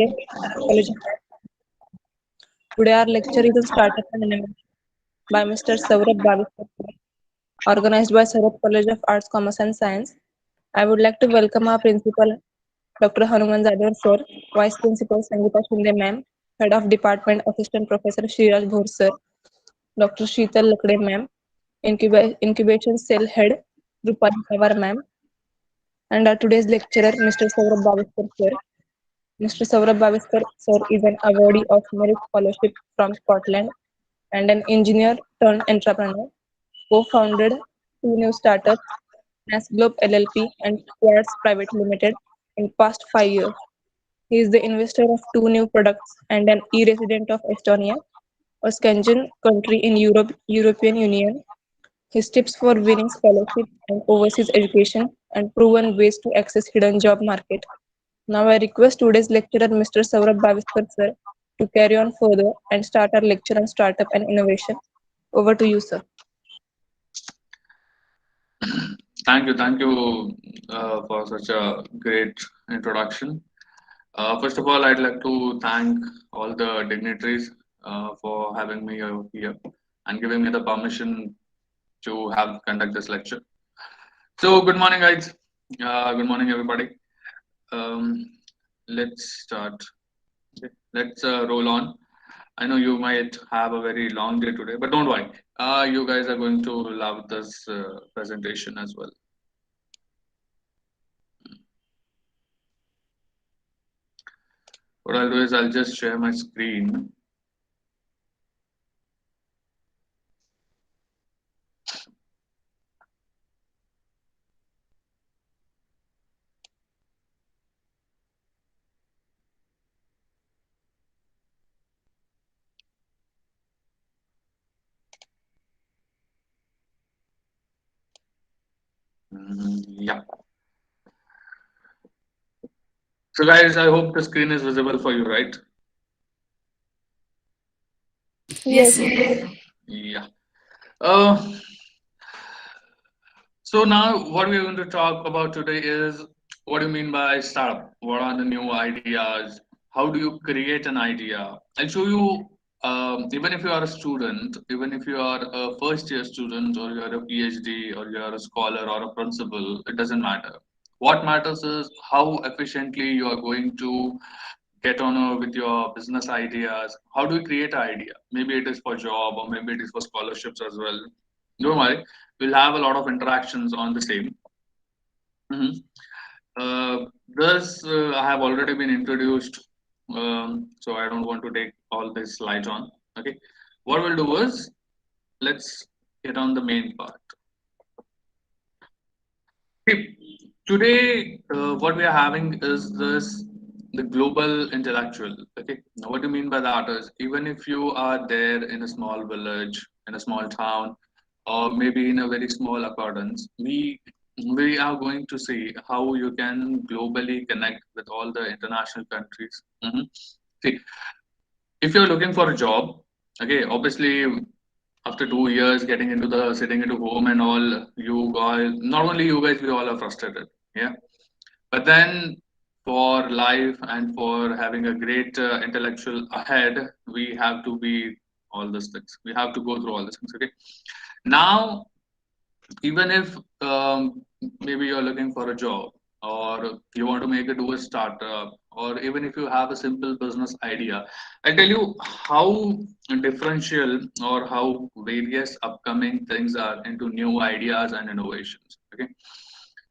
College. Today our lecture is on Startup and Innovation by Mr. Saurabh Bhaviskar, organized by Sarhad College of Arts, Commerce and Science. I would like to welcome our principal, Dr. Hanuman Jadhav sir, Vice Principal Sangeeta Shinde ma'am, Head of Department Assistant Professor Shriraj Bhor sir, Dr. Sheetal Lakde ma'am, Incubation Cell Head Rupali Pawar ma'am, and our today's lecturer, Mr. Saurabh Bhaviskar sir. Mr. Saurabh Bhaviskar sir is an awardee of Merit Scholarship from Scotland and an engineer turned entrepreneur, co-founded two new startups, Nas Globe LLP and Quartz Private Limited in past 5 years. He is the investor of two new products and an e-resident of Estonia, a Scandinavian country in European Union. His tips for winning scholarships and overseas education and proven ways to access hidden job market. Now I request today's lecturer, Mr. Saurabh Bhaviskar sir, to carry on further and start our lecture on startup and innovation. Over to you, sir. Thank you for such a great introduction. First of all, I'd like to thank all the dignitaries for having me here and giving me the permission to have conduct this lecture. So, good morning, guys. Good morning, everybody. Um, let's start. Okay. Let's roll on. I know you might have a very long day today, but don't worry. You guys are going to love this presentation as well. What I'll do is I'll just share my screen. Yeah. So, guys, I hope the screen is visible for you, right? Yes. Yeah. Uh, so now what we're going to talk about today is what do you mean by startup? What are the new ideas? How do you create an idea? I'll show you. Even if you are a student, even if you are a first year student, or you are a PhD, or you are a scholar or a principal, it doesn't matter. What matters is how efficiently you are going to get on with your business ideas. How do you create an idea? Maybe it is for job or maybe it is for scholarships as well. Don't worry, we'll have a lot of interactions on the same. Mhm. This I have already been introduced, so I don't want to take all this slides on. Okay, what we'll do is let's get on the main part. Okay. Today, what we are having is this the global intellectual. Okay, now what do you mean by that is even if you are there in a small village, in a small town, or maybe in a very small accordance, we are going to see how you can globally connect with all the international countries. See, if you're looking for a job, okay, obviously after 2 years getting into the sitting into home and all, you guys, not only you guys, we all are frustrated. Yeah, but then for life and for having a great intellectual ahead, we have to be all these things. We have to go through all these things. Okay. Now, even if maybe you're looking for a job or you want to make it to a startup or even if you have a simple business idea, I'll tell you how differential or how various upcoming things are into new ideas and innovations. Okay,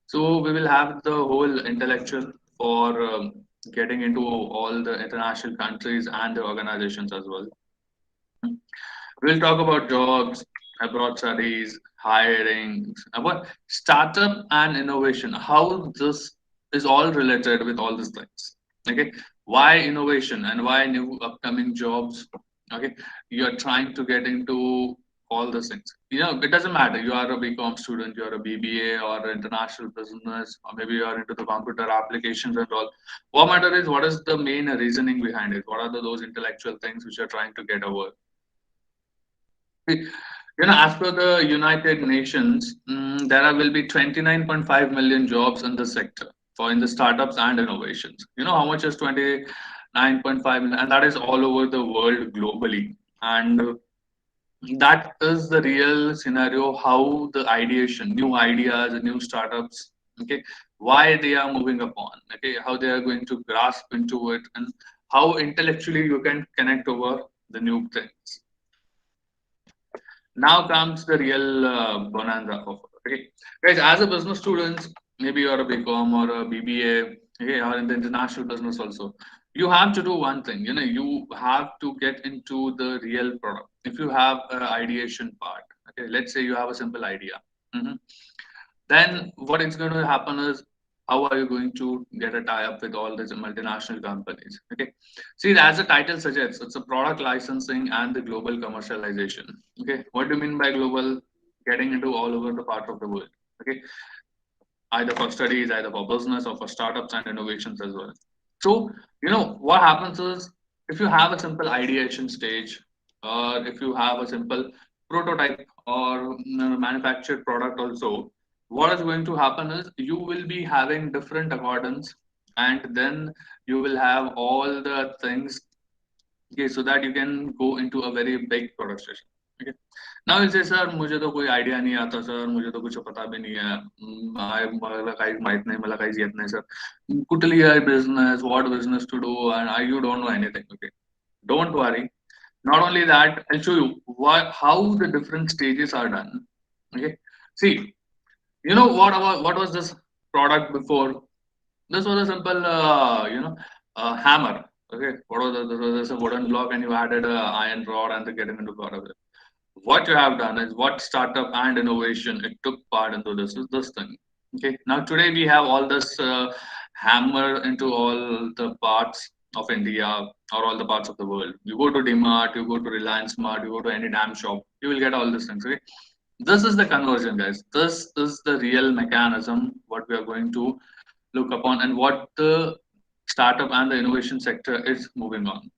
so we will have the whole intellectual for getting into all the international countries and the organizations as well. We'll talk about jobs, abroad studies, hiring, about startup and innovation. How this is all related with all these things. Okay, why innovation and why new upcoming jobs? Okay, you're trying to get into all these things. You know, it doesn't matter. You are a BCom student, you are a BBA or international business, or maybe you are into the computer applications and all. What matter is what is the main reasoning behind it? What are those intellectual things which you're trying to get over? You know, as per the United Nations, will be 29.5 million jobs in the sector for in the startups and innovations. You know how much is 20? 9.5 million, and that is all over the world globally. And that is the real scenario how the ideation, new ideas, new startups, okay, why they are moving upon, okay, how they are going to grasp into it, and how intellectually you can connect over the new things. Now comes the real bonanza of it. Okay, guys, as a business student, maybe you're a BCom or a BBA, okay, or in the international business also, you have to do one thing. You know, you have to get into the real product. If you have an ideation part, okay, let's say you have a simple idea. Mhm. Then what is going to happen is how are you going to get a tie up with all these multinational companies? Okay, see, as the title suggests, it's a product licensing and the global commercialization. Okay, what do you mean by global? Getting into all over the part of the world. Okay, either for studies, either for business or for startups and innovations as well. So, you know, what happens is if you have a simple ideation stage, or if you have a simple prototype or manufactured product also, what is going to happen is you will be having different accordance, and then you will have all the things, okay, so that you can go into a very big product station. Okay. Now you say, sir, मुझे तो कोई idea नहीं आता sir, मुझे तो कुछ पता भी नहीं है, मला काहीच माहित नाही, मला काहीच येत नाही सर, कुठली आहे business, what business to do, and you don't know anything. Okay, don't worry. Not only that, I'll show you how the different stages are done. Okay, see, you know what was this product before? This was a simple, hammer. Okay, what was this? Was this a wooden block, and you added a iron rod and to get into part of it. What you have done is what startup and innovation it took part into this is this thing. Okay, now today we have all this hammer into all the parts of India or all the parts of the world. You go to DMart, you go to Reliance Mart, you go to any damn shop, you will get all these things. Okay, this is the conversion, guys. This is the real mechanism what we are going to look upon and what the startup and the innovation sector is moving on.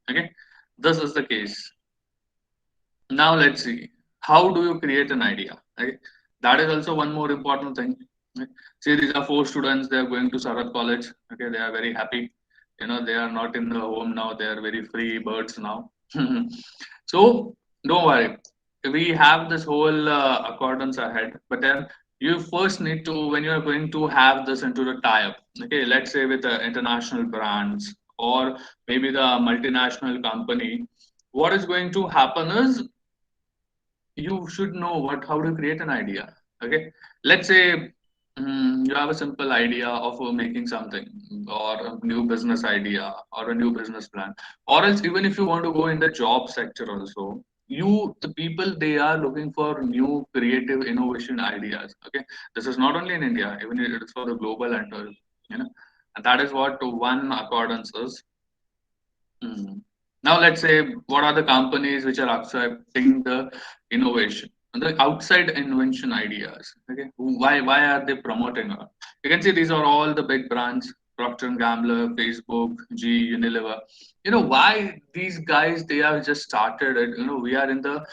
Okay, this is the case. Now let's see how do you create an idea. Right? That is also one more important thing. Right? See, these are four students. They are going to Sarhad College. Okay, they are very happy. You know, they are not in the home now. They are very free birds now. So don't worry. We have this whole accordance ahead, but then you first need to, when you are going to have this into the tie-up. Okay, let's say with international brands or maybe the multinational company. What is going to happen is you should know what how to create an idea. Okay, let's say you have a simple idea of making something or a new business idea or a new business plan, or else even if you want to go in the job sector also, you the people they are looking for new creative innovation ideas. Okay, this is not only in India, even it is for the global and you know, and that is what one accordance is. Mm. Now let's say what are the companies which are accepting the innovation and the outside invention ideas? Okay, why are they promoting it? You can see these are all the big brands: Procter and Gamble, Facebook, G, Unilever. You know why these guys they have just started it. You know we are in the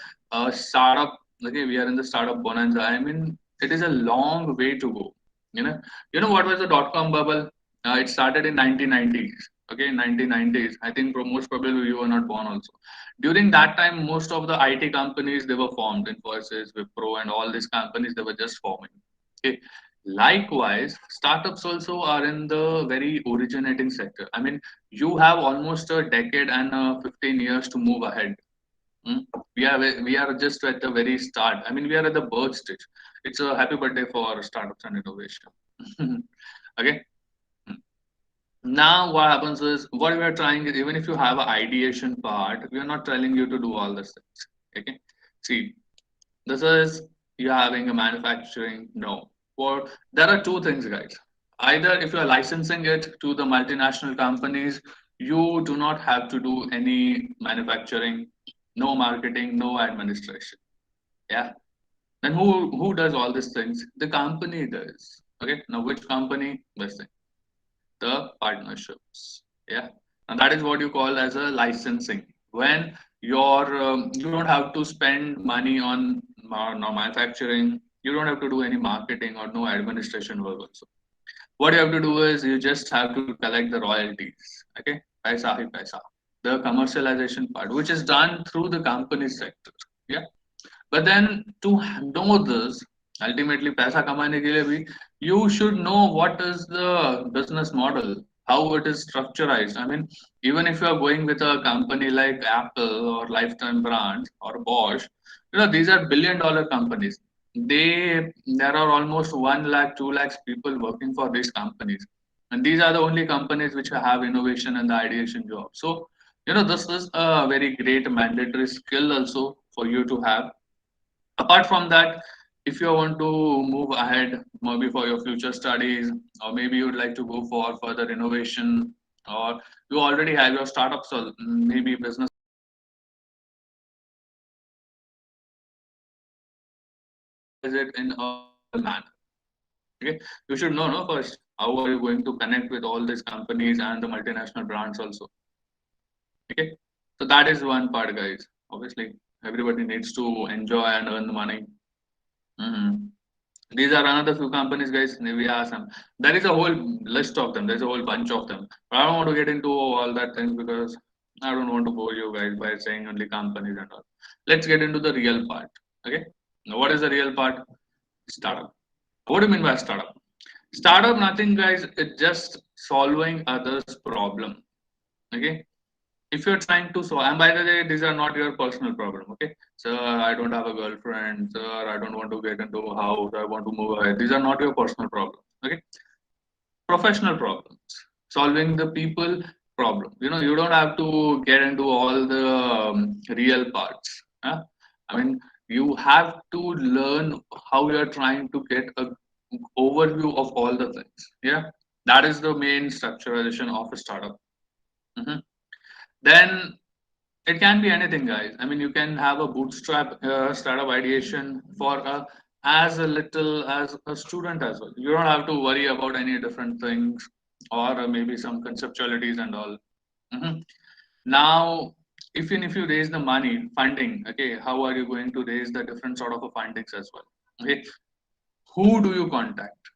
startup. Okay, we are in the startup bonanza. I mean it is a long way to go. You know, you know what was the dot com bubble? It started in 1990s. Okay, 1990s. I think most probably you were not born also. During that time, most of the IT companies they were formed. Infosys, Wipro, and all these companies they were just forming. Okay. Likewise, startups also are in the very originating sector. I mean, you have almost a decade and 15 years to move ahead. Hmm? We are just at the very start. I mean, we are at the birth stage. It's a happy birthday for startups and innovation. Okay. Now what happens is what we are trying is even if you have an ideation part, we are not telling you to do all these things. Okay. See, this is you having a manufacturing. No. For there are two things, guys. Either if you are licensing it to the multinational companies, you do not have to do any manufacturing, no marketing, no administration. Yeah. Then who does all these things? The company does. Okay. Now which company? This thing, the partnerships. Yeah, and that is what you call as a licensing. When you don't have to spend money on no manufacturing, you don't have to do any marketing or no administration work also. What you have to do is you just have to collect the royalties. Okay, paisa hi paisa, the commercialization part, which is done through the company sector. Yeah, but then to know this, ultimately paisa kamane ke liye bhi, you should know what is the business model, how it is structured. I mean, even if you are going with a company like Apple or Lifetime Brands or Bosch, these are billion-dollar companies. There are almost 1 lakh, 2 lakhs people working for these companies, and these are the only companies which have innovation and the ideation job. So this is a very great mandatory skill also for you to have. Apart from that, if you want to move ahead, maybe for your future studies, or maybe you would like to go for further innovation, or you already have your startup, so maybe business commercialize it in a global manner. Okay, you should know, no, first how are you going to connect with all these companies and the multinational brands also. Okay, so that is one part, guys. Obviously, everybody needs to enjoy and earn the money. Mhm. These are another few companies, guys. We have some. There is a whole list of them. There's a whole bunch of them. But I don't want to get into all that things because I don't want to bore you guys by saying only companies and all. Let's get into the real part. Okay. Now, what is the real part? Startup. What do you mean by startup? Startup, nothing, guys. It's just solving others' problem. Okay, if you're trying to solve, and by the way, these are not your personal problem. Okay, sir, I don't have a girlfriend. Sir, I don't want to get into a house. I want to move ahead. These are not your personal problems. Okay, professional problems, solving the people problem. You don't have to get into all the real parts. Huh? I mean, you have to learn how you're trying to get a overview of all the things. Yeah, that is the main structuralization of a startup. Mhm. Then it can be anything, guys. I mean, you can have a bootstrap startup ideation for as a little as a student as well. You don't have to worry about any different things or maybe some conceptualities and all. Mhm. Now, even if you raise the money, funding, okay, how are you going to raise the different sort of a fundings as well? Okay, who do you contact?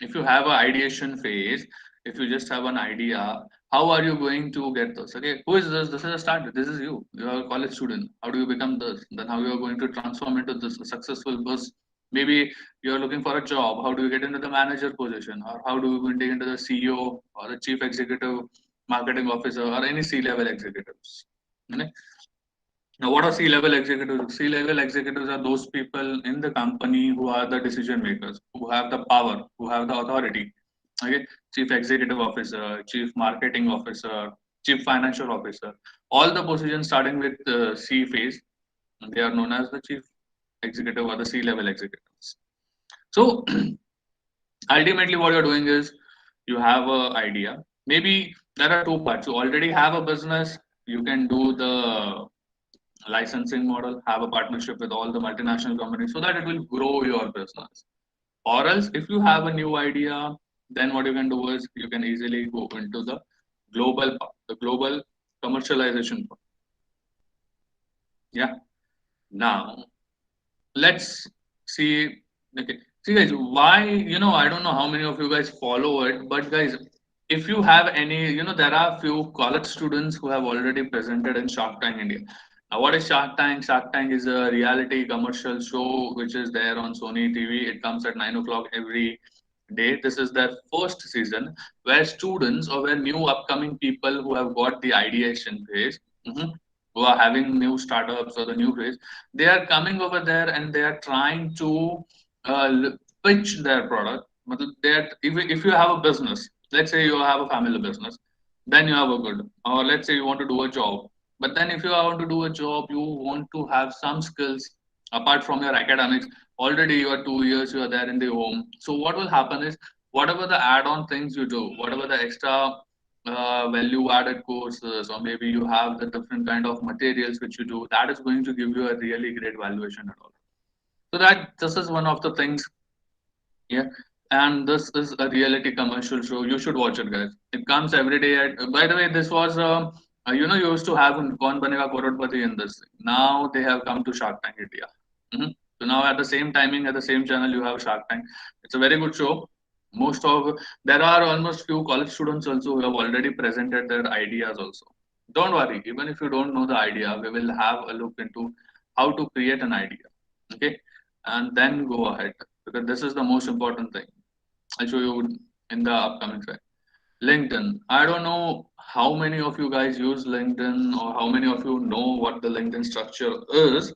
If you have an ideation phase, if you just have an idea, how are you going to get this? Okay, who is this? This is a starter. This is you. You are a college student. How do you become this? Then how you are going to transform into this successful bus? Maybe you are looking for a job. How do you get into the manager position? Or how do you going to get into the CEO or the chief executive marketing officer or any C-level executives? Okay? Now, what are C-level executives? C-level executives are those people in the company who are the decision makers, who have the power, who have the authority. Okay, chief executive officer, chief marketing officer, chief financial officer. All the positions starting with the C phase, they are known as the chief executive or the C-level executives. So ultimately, what you're doing is you have an idea. Maybe there are two parts. You already have a business. You can do the licensing model, have a partnership with all the multinational companies so that it will grow your business. Or else, if you have a new idea, then what you can do is you can easily go into the global part, the global commercialization part. Yeah. Now, let's see. Okay. See, guys, why, I don't know how many of you guys follow it, but guys, if you have any, there are few college students who have already presented in Shark Tank India. Now, what is Shark Tank? Shark Tank is a reality commercial show which is there on Sony TV. It comes at 9 o'clock every day. This is their first season where students or where new upcoming people who have got the ideation phase, who are having new startups or the new phase, they are coming over there and they are trying to pitch their product. If you have a business, let's say you have a family business, then you have a good, or let's say you want to do a job. But then if you want to do a job, you want to have some skills apart from your academics. Already you are 2 years, you are there in the home. So what will happen is whatever the add-on things you do, whatever the extra value added courses, or maybe you have the different kind of materials which you do, that is going to give you a really great valuation at all. So that this is one of the things. Yeah, and this is a reality commercial show. You should watch it, guys. It comes every day. By the way, this was you used to have Kaun Banega Crorepati in this. Now they have come to Shark Tank India. So now at the same timing, at the same channel, you have Shark Tank. It's a very good show. Most of there are almost few college students also who have already presented their ideas also. Don't worry, even if you don't know the idea, we will have a look into how to create an idea. Okay, and then go ahead, because this is the most important thing. I'll show you in the upcoming slide. LinkedIn. I don't know how many of you guys use LinkedIn, or how many of you know what the LinkedIn structure is.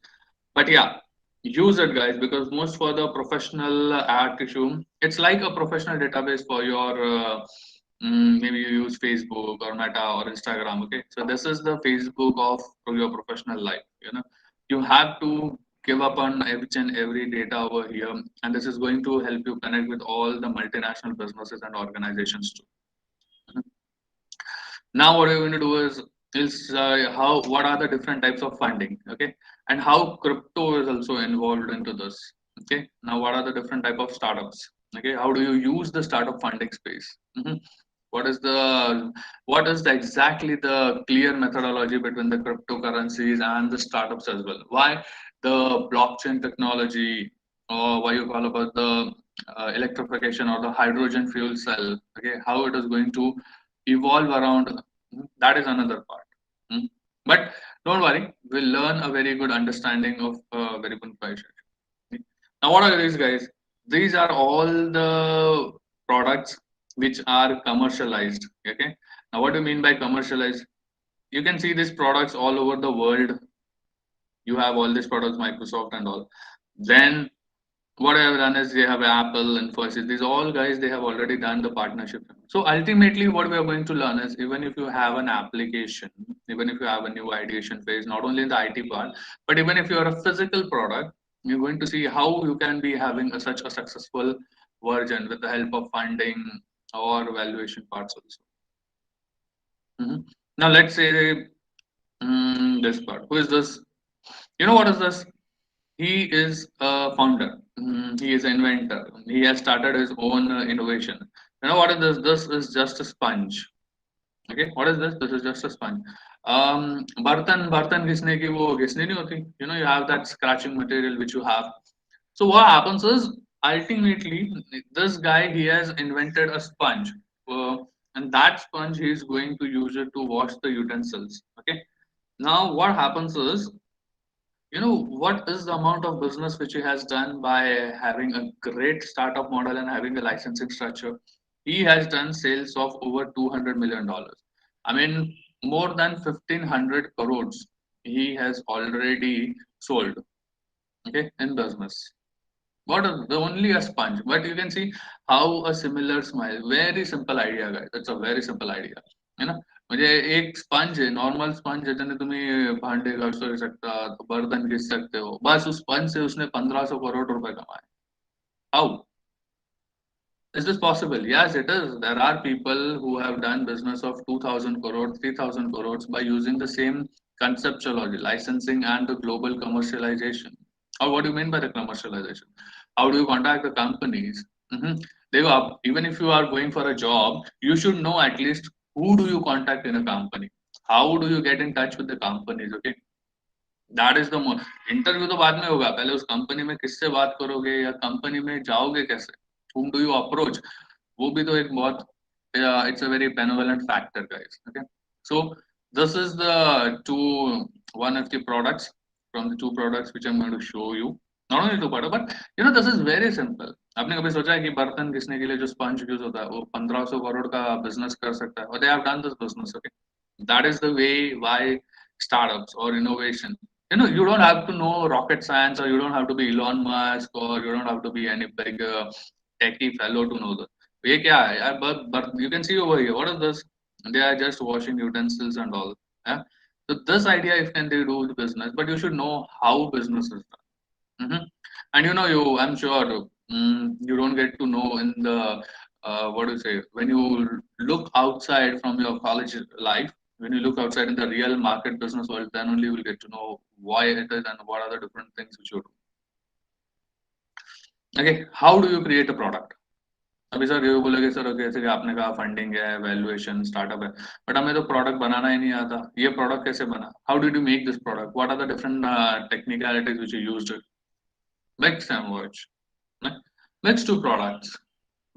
But yeah, use it, guys, because most for the professional ad issue, it's like a professional database for your maybe you use Facebook or Meta or Instagram. Okay, so this is the Facebook of your professional life. You have to give up on each and every data over here, and this is going to help you connect with all the multinational businesses and organizations too. Now what we're going to do is how what are the different types of funding, okay, and how crypto is also involved into this. Okay, now what are the different type of startups? Okay, how do you use the startup funding space? What is the exactly the clear methodology between the cryptocurrencies and the startups as well? Why the blockchain technology, or why you call about the electrification or the hydrogen fuel cell? Okay, how it is going to evolve around, that is another part. Mm. But don't worry, we'll learn a very good understanding of very good price. Now, what are these, guys? These are all the products which are commercialized. Okay. Now, what do you mean by commercialized? You can see these products all over the world. You have all these products, Microsoft and all. Then what I have done is they have Apple, Infosys, these all guys, they have already done the partnership. So ultimately, what we are going to learn is, even if you have an application, even if you have a new ideation phase, not only in the IT part, but even if you are a physical product, you're going to see how you can be having such a successful version with the help of funding or valuation parts also. Mhm. Now let's say this part. Who is this? You know what is this? He is a founder. He is an inventor. He has started his own innovation. You know what is this? This is just a sponge. Okay, what is this? This is just a sponge. बर्तन बर्तन घिसने की वो घिसनी नहीं होती. You have that scratching material which you have. So what happens is, ultimately this guy, he has invented a sponge, uh, and that sponge he is going to use it to wash the utensils. Okay. Now what happens is, what is the amount of business which he has done by having a great startup model and having a licensing structure? He has done sales of over $200 million. I mean, more than 1,500 crores he has already sold, okay, in business. What a, the only a sponge, but you can see how a similar smile. Very simple idea, guys. It's a very simple idea. है ना? म्हणजे एक sponge है, normal sponge है, जिन्हें तुम्हें भांडे घास सकता, बर्तन घिस सकते हो, बस उस स्पंज से उसने 1500 करोड़ रुपए कमाए. How? Is this possible? Yes, it is. There are people who have done business of 2000 crore, 3000 crores by using the same conceptuology, licensing and the global commercialization. Or what do you mean by the commercialization? How do you contact the companies? They go up. Even if you are going for a job, you should know at least who do you contact in a company. How do you get in touch with the companies? Okay, that is the interview तो बाद में होगा, पहले उस company में किससे बात करोगे या कंपनी में जाओगे कैसे, whom do you approach, वो भी तो एक बहुत it's a very benevolent factor, guys. Okay, so this is the two one of the products, from the two products which I'm going to show you. Not only two products, but this is very simple. आपने कभी सोचा है कि बर्तन घिसने के लिए जो sponge use होता है वो 1500 करोड़ का बिजनेस कर सकता है, और they have done this business. Okay, that is the way why startups or innovation, you don't have to know rocket science, or you don't have to be Elon Musk, or you don't have to be any big techie fellow to know that. ये क्या है यार, but you can see over here, what is this? They are just washing utensils and all. Yeah? So this idea, if can they do the business, but you should know how business is done. And I'm sure you don't get to know in the what do you say, when you look outside from your college life, when you look outside in the real market business world, then only you will get to know why it is and what are the different things which you do. Okay, how do you create a product? अभी sir ये बोलेगे sir, जैसे कि आपने कहा funding है, valuation, startup है, but हमें तो प्रोडक्ट बनाना ही नहीं आता. ये प्रोडक्ट कैसे बना? How did you make this product? What are the different technicalities which you used? Mix and watch. Mix two products.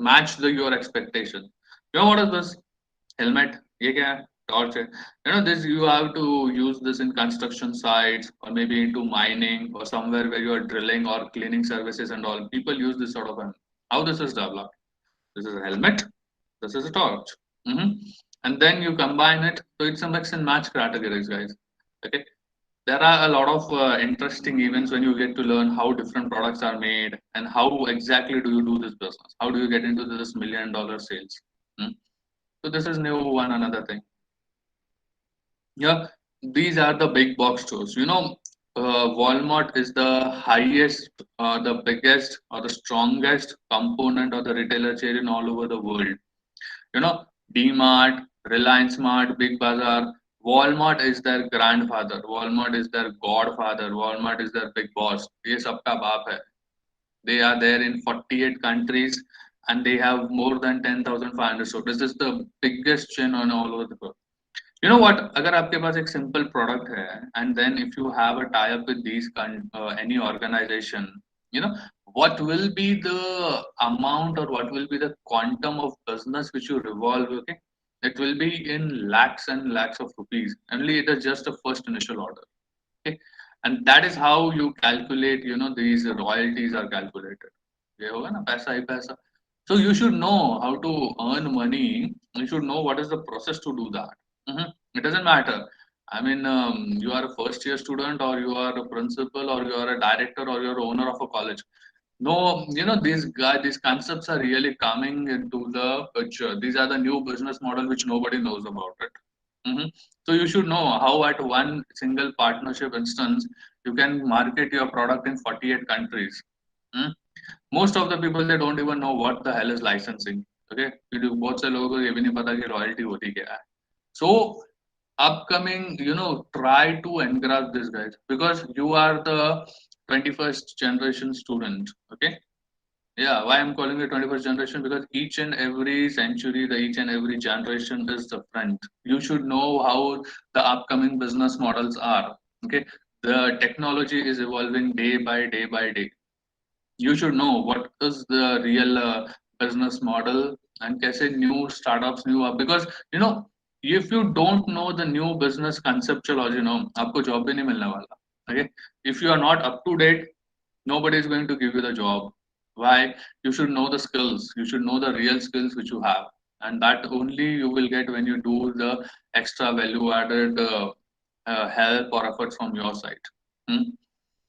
match your expectation. You know what is this? Helmet, ये क्या है? Torch है. You know this, you have to use this in construction sites or maybe into mining or somewhere where you are drilling or cleaning services and all. People use this sort of a, how this is developed. This is a helmet. This is a torch. hmm And then you combine it. So it's a mix and match categories, guys. Okay. There are a lot of interesting events when you get to learn how different products are made and how exactly do you do this business. How do you get into this $1 million sales? Hmm? So this is new one another thing. Yeah, these are the big box stores. Walmart is the highest, the biggest, or the strongest component of the retailer chain in all over the world. You know, D-Mart, Reliance Mart, Big Bazaar. Walmart is their grandfather. Walmart is their godfather. Walmart is their big boss. ये सबका बाप है. They are there in 48 countries and they have more than 10,500 stores. This is the biggest chain on all over the world. You know what? अगर आपके पास एक simple product है and then if you have a tie up with any organization, you know what will be the amount or what will be the quantum of business which you revolve? Okay, it will be in lakhs and lakhs of rupees. Only it is just a first initial order. Okay, and that is how you calculate. These royalties are calculated. ये होगा ना पैसा ही पैसा. So you should know how to earn money. You should know what is the process to do that. It doesn't matter. I mean, you are a first year student, or you are a principal, or you are a director, or you are owner of a college. No, these concepts are really coming into the picture. These are the new business model which nobody knows about it. Mhm. So you should know how at one single partnership instance you can market your product in 48 countries. Hmm? Most of the people, they don't even know what the hell is licensing. Okay, बहुत से लोगों को ये भी नहीं पता कि royalty होती क्या है. So upcoming, try to engrasp this, guys, because you are the 21st generation student. Okay, yeah, why I'm calling it 21st generation? Because each and every century, the each and every generation is different. You should know how the upcoming business models are. Okay, the technology is evolving day by day by day. You should know what is the real business model and कैसे new startups new up, because if you don't know the new business conceptual, आपको job भी नहीं मिलने वाला. Okay, if you are not up to date, nobody is going to give you the job. Why? You should know the skills. You should know the real skills which you have, and that only you will get when you do the extra value added help or efforts from your side. Hmm?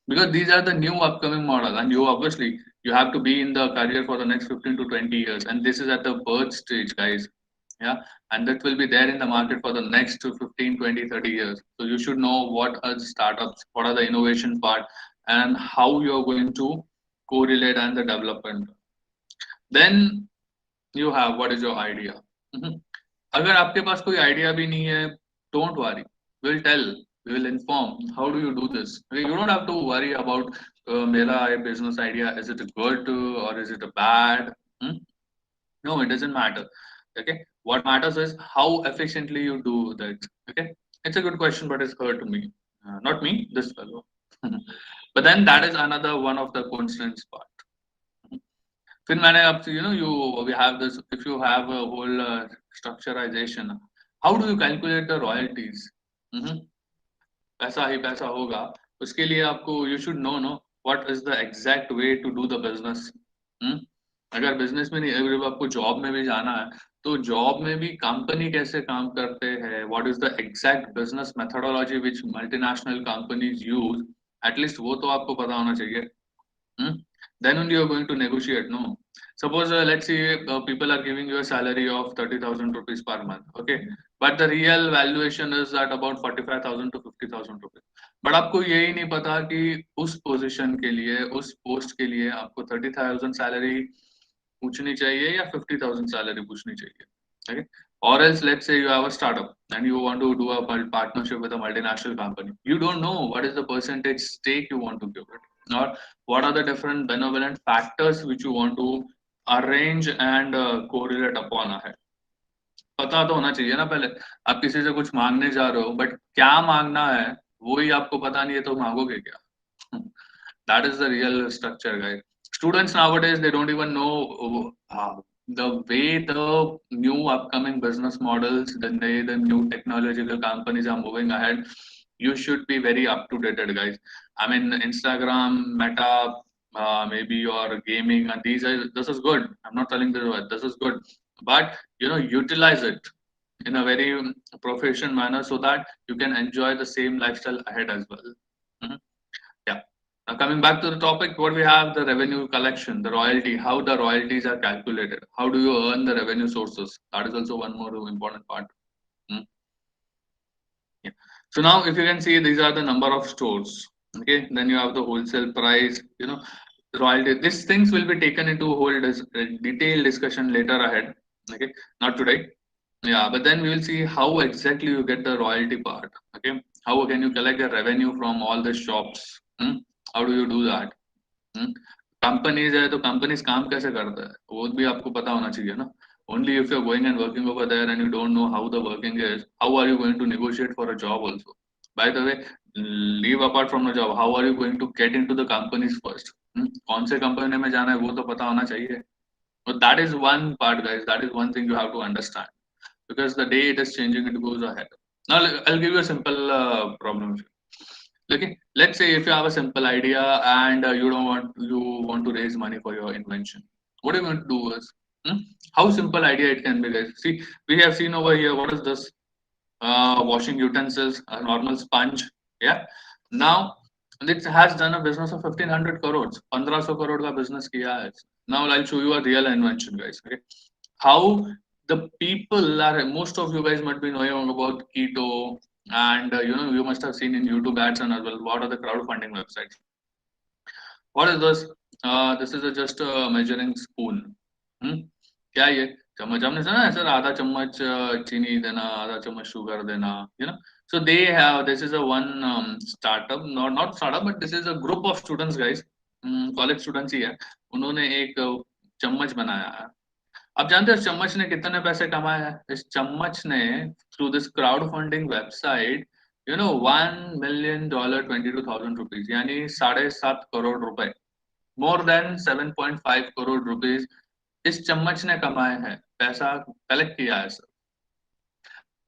Because these are the new upcoming model, and you obviously you have to be in the career for the next 15 to 20 years, and this is at the birth stage, guys. Yeah, and that will be there in the market for the next 15, 20, 30 years. So you should know what are the startups, what are the innovation part, and how you're going to correlate and the development. Then you have what is your idea. Mhm. अगर आपके पास कोई idea भी नहीं है, don't worry, we'll tell, we will inform how do you do this. Okay, you don't have to worry about मेरा business idea, is it good or is it a bad. Hmm? No, it doesn't matter. Okay, what matters is how efficiently you do that. Okay, it's a good question, but it's hurt to me, not me, this fellow. But then that is another one of the constraints part. फिर मैंने अब you we have this, if you have a whole structurization, how do you calculate the royalties. Mhm. पैसा ही पैसा होगा. उसके लिए आपको you should know no what is the exact way to do the business. हम्म? अगर बिजनेस में नहीं, अगर आपको जॉब में भी जाना है, तो जॉब में भी कंपनी कैसे काम करते हैं, what is the exact business methodology which multinational companies use, at least वो तो आपको पता होना चाहिए. Hmm? Then only you're going to negotiate. No, suppose let's say people are giving you a salary of 30,000 rupees per month. Okay, but the real valuation is at about 45,000 to 50,000 rupees. But आपको यही नहीं पता कि उस position के लिए, उस post के लिए आपको 30,000 सैलरी पूछनी चाहिए या 50,000 सैलरी पूछनी चाहिए. Okay, or else let's say you have a startup and you want to do a partnership with a multinational company. You don't know what is the percentage stake you want to give it, or what are the different benevolent factors which you want to arrange and correlate upon ahead. पता तो होना चाहिए ना पहले. आप किसी से कुछ मांगने जा रहे हो, बट क्या मांगना है वो ही आपको पता नहीं है, तो मांगोगे क्या. That is the real structure, guys. Students nowadays, they don't even know. the way the new upcoming business models, the way the new technological companies are moving ahead, you should be very up to date, guys. I mean, Instagram, Meta, maybe your gaming, and this is good. I'm not telling this is good, but utilize it in a very professional manner so that you can enjoy the same lifestyle ahead as well. Mhm. Yeah. Now coming back to the topic, what we have the revenue collection, the royalty, how the royalties are calculated, how do you earn the revenue sources? That is also one more important part. Mm, yeah. So now if you can see these are the number of stores. Okay, then you have the wholesale price, royalty. These things will be taken into whole detailed discussion later ahead. Okay, not today. Yeah, but then we will see how exactly you get the royalty part. Okay, how can you collect the revenue from all the shops? How do you do that? Companies है तो companies काम कैसे करता है वो भी आपको पता होना चाहिए ना only if you're going and working over there and you don't know how the working is how are you going to negotiate for a job also by the way leave apart from the job how are you going to get into the companies first कौन से company में जाना है वो तो पता होना चाहिए but that is one part guys that is one thing you have to understand because the day it is changing it goes ahead now I'll give you a simple problem. Okay, let's say if you have a simple idea and you want to raise money for your invention. What are you going to do is how simple idea it can be, guys. See, we have seen over here. What is this? Washing utensils, a normal sponge. Yeah. Now it has done a business of 1500 crores. 1500 crore का business किया है. Now I'll show you a real invention, guys. Okay. How the people are most of you guys might be knowing about keto and you must have seen in YouTube ads and as well what are the crowdfunding websites. What is this? This is just a measuring spoon. hmm? क्या ये चम्मच हमने सुना है sir आधा चम्मच चीनी देना आधा चम्मच शुगर देना so they have this is a one startup not startup but this is a group of students guys college students ही है उन्होंने एक चम्मच बनाया है आप जानते हो इस चम्मच ने कितने पैसे कमाए हैं इस चम्मच ने through this crowd funding website $1 million ₹22,000 यानी 7.5 करोड़ रुपए मोर देन 7.5 करोड़ रुपीज इस चम्मच ने कमाए हैं पैसा कलेक्ट किया है sir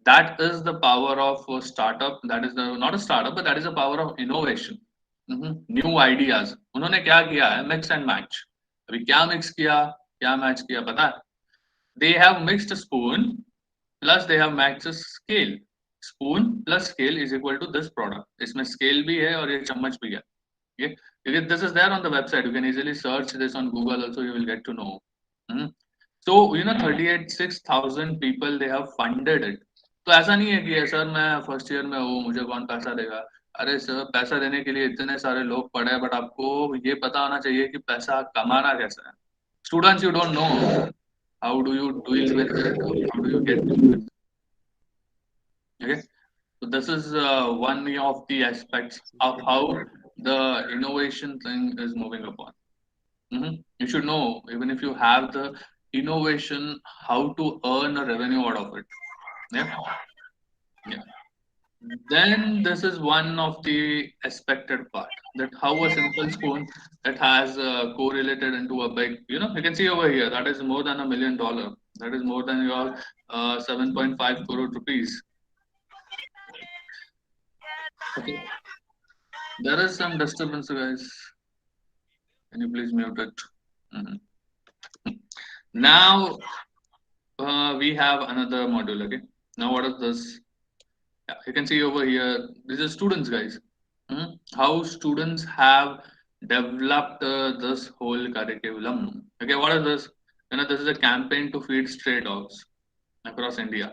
that is the power of a startup that is the not a startup but that is the power of innovation new ideas उन्होंने क्या किया है mix and match अभी क्या mix किया क्या match किया पता है they have mixed a spoon plus they have matched a scale spoon plus scale is equal to this product इसमें scale भी है और ये चम्मच भी है okay because this is there on the website you can easily search this on Google also you will get to know so 38,600 people they have funded it तो ऐसा नहीं है कि सर मैं फर्स्ट ईयर में हूँ मुझे कौन पैसा देगा अरे सर पैसा देने के लिए इतने सारे लोग पड़े हैं बट आपको ये पता होना चाहिए कि पैसा कमाना कैसा है students you don't know how do you deal with it how do you get into it okay so this is one of the aspects of how the innovation thing is moving upon you should know even if you have the innovation how to earn a revenue out of it yeah yeah then this is one of the expected part that how a simple spoon that has correlated into a big you can see over here that is more than $1 million that is more than your 7.5 crore rupees okay there is some disturbance guys can you please mute it Mhm. Now we have another module okay now what is this yeah, you can see over here this is students guys how students have developed this whole curriculum okay what is this this is a campaign to feed stray dogs across India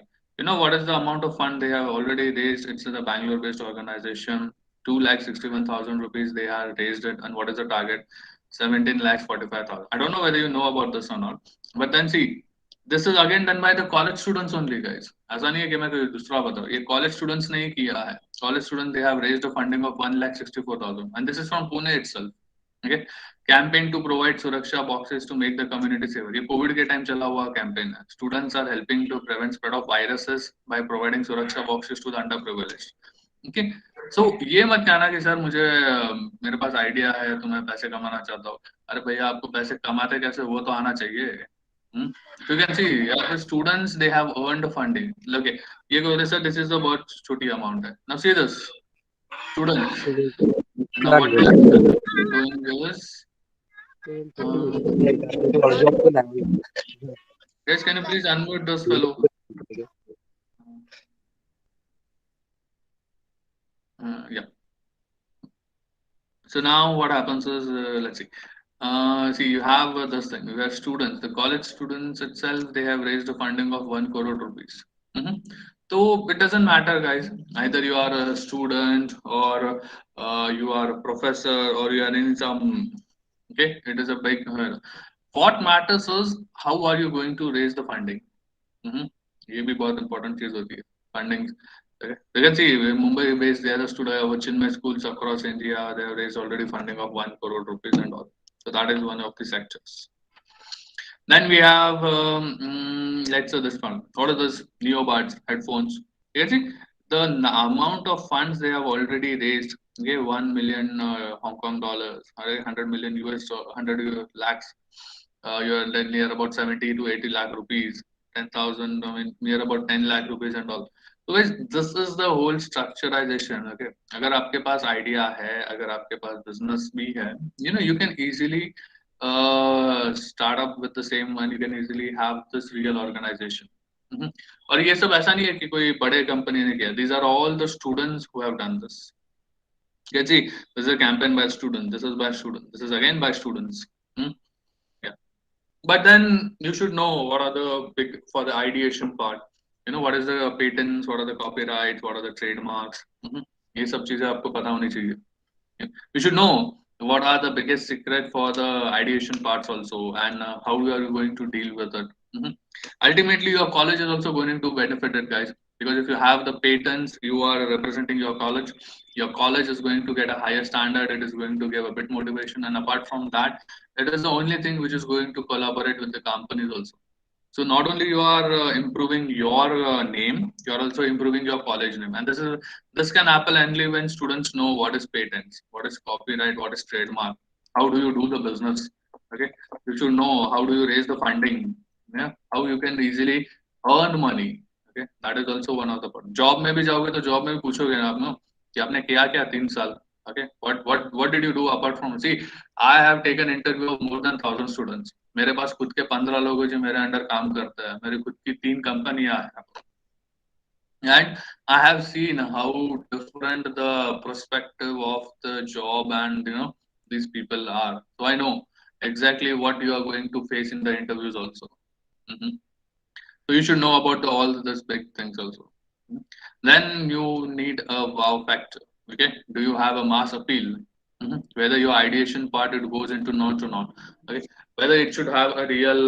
what is the amount of fund they have already raised it's a Bangalore based organization 2,61,000 rupees they have raised it and what is the target 17,45,000 I don't know whether you know about this or not but then see this is again done by the college students only guys ऐसा नहीं है कि मैं कोई दूसरा बताऊं ये college students ने ही किया है college students they have raised a funding of 1,64,000 and this is from Pune itself okay campaign to provide सुरक्षा boxes to make the community safer ये covid के time चला हुआ campaign है students are helping to prevent spread of viruses by providing सुरक्षा boxes to the underprivileged okay so ये मत कहना कि सर मुझे मेरे पास आइडिया है तो मैं पैसे कमाना चाहता हूँ अरे भैया आपको पैसे कमाते कैसे वो तो आना चाहिए Hmm. So you can see, yeah, the students they have earned funding. Okay, ये बोले sir, this is the बहुत छोटी amount है. Now see this, students. Now what we are doing is, um, guys, can you please unmute this fellow? Yeah. So now what happens is, let's see. See, you have this thing. You have students. The college students itself, they have raised a funding of 1 crore rupees. Mm-hmm. So it doesn't matter, guys. Either you are a student or you are a professor or you are in some. Okay, it is a big. What matters is how are you going to raise the funding. Mm-hmm. ये भी बहुत important चीज होती है. Funding. Okay. You can see Mumbai based there are students of Chinmay schools across India. They have raised already funding of 1 crore rupees and all. So that is one of the sectors. Then we have let's say this one. What are those neobuds headphones? You can see the amount of funds they have already raised. Okay, 1 million Hong Kong dollars, 100 million US, 100 lakhs. You're near about 70 to 80 lakh rupees, 10,000. I mean, near about 10 lakh rupees and all. So guys, this is the whole structurization. Okay, अगर आपके पास idea है, अगर आपके पास business भी है, you can easily start up with the same one. You can easily have this real organization. Mhm. और ये सब ऐसा नहीं है कि कोई बड़े कंपनी ने किया. These are all the students who have done this. Yeah, see, this is a campaign by students. This is by students. This is again by students. Hmm? Yeah. But then you should know what are the big for the ideation part. What is the patents, what are the copyrights, what are the trademarks. ये सब चीजें आपको पता होनी चाहिए. You should know what are the biggest secret for the ideation parts also, and how are you going to deal with it. Ultimately, your college is also going to benefit it, guys, because if you have the patents, you are representing your college. Your college is going to get a higher standard. It is going to give a bit motivation, and apart from that, it is the only thing which is going to collaborate with the companies also. So not only you are improving your name, you are also improving your college name, and this can happen only when students know what is patents, what is copyright, what is trademark, how do you do the business. Okay, you should know how do you raise the funding, yeah, how you can easily earn money. Okay, that is also one of the part. Job में भी जाओगे तो job में भी पूछोगे ना आप ना कि आपने किया क्या 3 साल. Okay, what did you do apart from? See, I have taken interview of more than 1,000 students. मेरे पास खुद के 15 लोग हैं जो मेरे अंडर काम करते हैं. मेरी खुद की 3 कंपनियां हैं. And I have seen how different the perspective of the job and these people are. So I know exactly what you are going to face in the interviews also. Mhm. So you should know about all these big things also. Mhm. Then you need a wow factor. Okay, do you have a mass appeal? Whether your ideation part it goes into not to not. Okay, whether it should have a real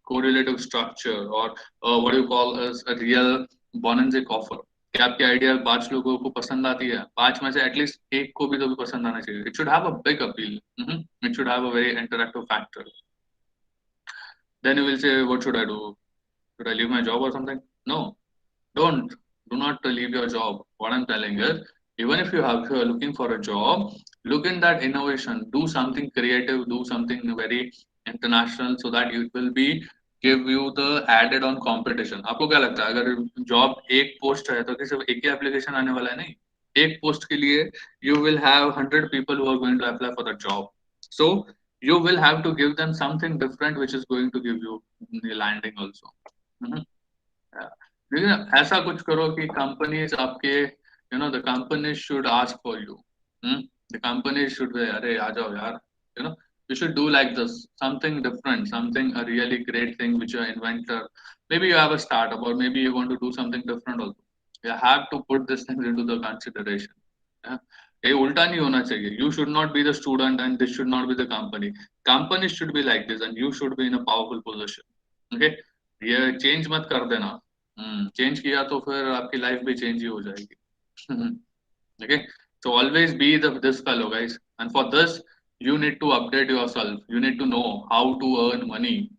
correlative structure or what you call as a real bonanza offer. कि आपकी idea 5 लोगों को पसंद आती है, 5 में से at least एक को भी तो भी पसंद आना चाहिए. It should have a big appeal. It should have a very interactive factor. Then you will say, what should I do? Should I leave my job or something? No, don't. Do not leave your job. What I'm telling is, even if you are looking for a job, look in that innovation. Do something creative. Do something very international, so that it will be give you the added on competition. आपको क्या लगता है अगर job एक post है तो सिर्फ एक ही एप्लीकेशन आने वाला है? नहीं, एक पोस्ट के लिए you will have 100 people who are going to apply for the job. So you will have to give them something different which is going to give you the landing also. Mhm. लेकिन ऐसा कुछ करो कि companies आपके the company should ask for you. The company should अरे आ जाओ यार. You know you should do like this, something different, something a really great thing which you inventor. Maybe you have a startup or maybe you want to do something different also. You have to put this thing into the consideration. Yeah? ये उल्टा नहीं होना चाहिए. You should not be the student and this should not be the company. Company should be like this and you should be in a powerful position. Okay, ये change मत कर देना. Change किया तो फिर आपकी लाइफ भी चेंज ही हो जाएगी. Okay, so always be this fellow, guys, and for this you need to update yourself. You need to know how to earn money,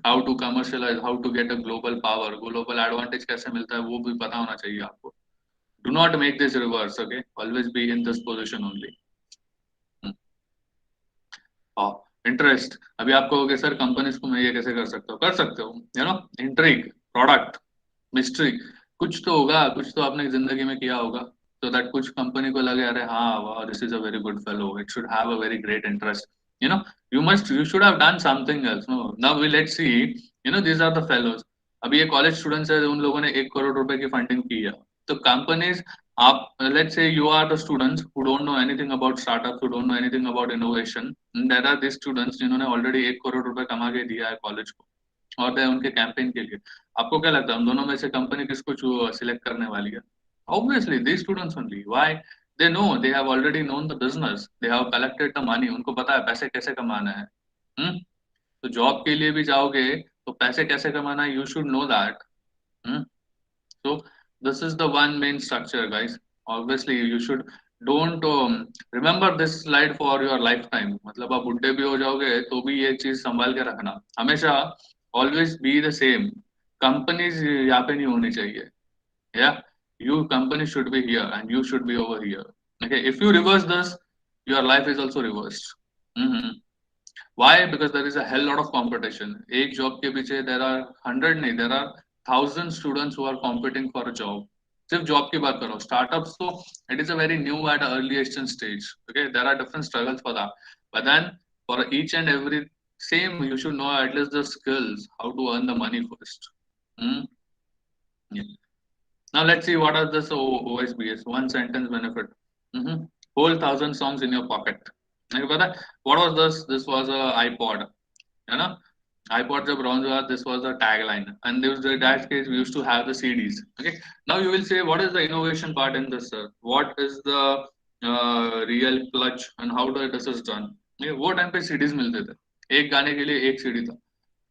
how to commercialize, how to get a global power, global advantage कैसे मिलता है वो भी पता होना चाहिए आपको. Do not make this reverse. Okay, always be in this position only. Hmm. Interest. अभी आप कहोगे सर कंपनीज को मैं ये कैसे कर सकते हो, you know, intrigue, product, mystery, कुछ तो होगा, कुछ तो आपने जिंदगी में किया होगा, so that कुछ कंपनी को लगे अरे हाँ वाह this is a very good fellow, it should have a very great interest, you know, you should have done something else. No, now we let's see, you know, these are the fellows. अभी ये college students है, उन लोगों ने 1 करोड़ रुपए की funding की है। तो कंपनीज, आप let's say you are the students who don't know anything about startups, who don't know anything about innovation, and there are these students जिन्होंने ऑलरेडी 1 करोड़ रुपए कमा के दिया है कॉलेज को और दे उनके कैंपेन के लिए। आपको क्या लगता है हम दोनों में से कंपनी किसको सिलेक्ट करने वाली है? Obviously these students only. Why? They know, they have already known the business, they have collected the money, उनको पता है पैसे कैसे कमाना है। हम्म, तो जॉब के लिए भी जाओगे तो पैसे कैसे कमाना है, you should know that. So this is the one main structure, guys. Obviously, you should don't remember this slide for your lifetime. मतलब आप बुढ़े भी हो जाओगे तो भी ये चीज संभाल के रखना हमेशा। Always be the same. Companies यहाँ पे नहीं होनी चाहिए। Yeah, you company should be here and you should be over here. Okay, if you reverse this, your life is also reversed. Mm-hmm. Why? Because there is a hell lot of competition. एक job के पीछे there are 100 नहीं, there are 1,000 students who are competing for a job. सिर्फ job की बात करो, startups तो it is a very new at an earliest stage. Okay, there are different struggles for that. But then for each and every same, you should know at least the skills, how to earn the money first. Hmm? Yeah. Now let's see what are this OSBS. One sentence benefit. Mm-hmm. Whole 1,000 songs in your pocket. नहीं पता what was this? This was a iPod. You know, iPod जब launch हुआ, this was the tagline. And there was that case we used to have the CDs. Okay. Now you will say, what is the innovation part in this, sir? What is the real clutch and how this is done? Okay, वो time पे CDs मिलते थे, एक गाने के लिए एक CD था।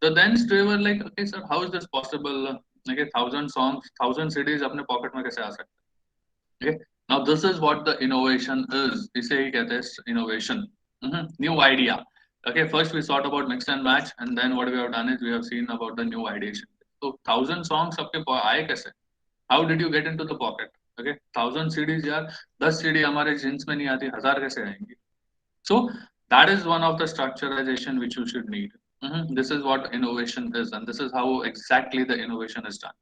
So then they were like, okay, sir, how is this possible? Okay, 1,000 songs, 1,000 CDs अपने पॉकेट में कैसे आ सकते हैं? Okay, now this is what the innovation is. इसे ही कहते हैं innovation. New idea. Okay, first we thought about mix and match, and then what we have done is we have seen about the new ideation. So 1,000 songs आपके आए कैसे? How did you get into the pocket? Okay, 1,000 CDs यार, 10 CD हमारे jeans में नहीं आती, 1,000 कैसे आएंगी? So that is one of the structurization which you should need. This is what innovation is, and this is how exactly the innovation is done.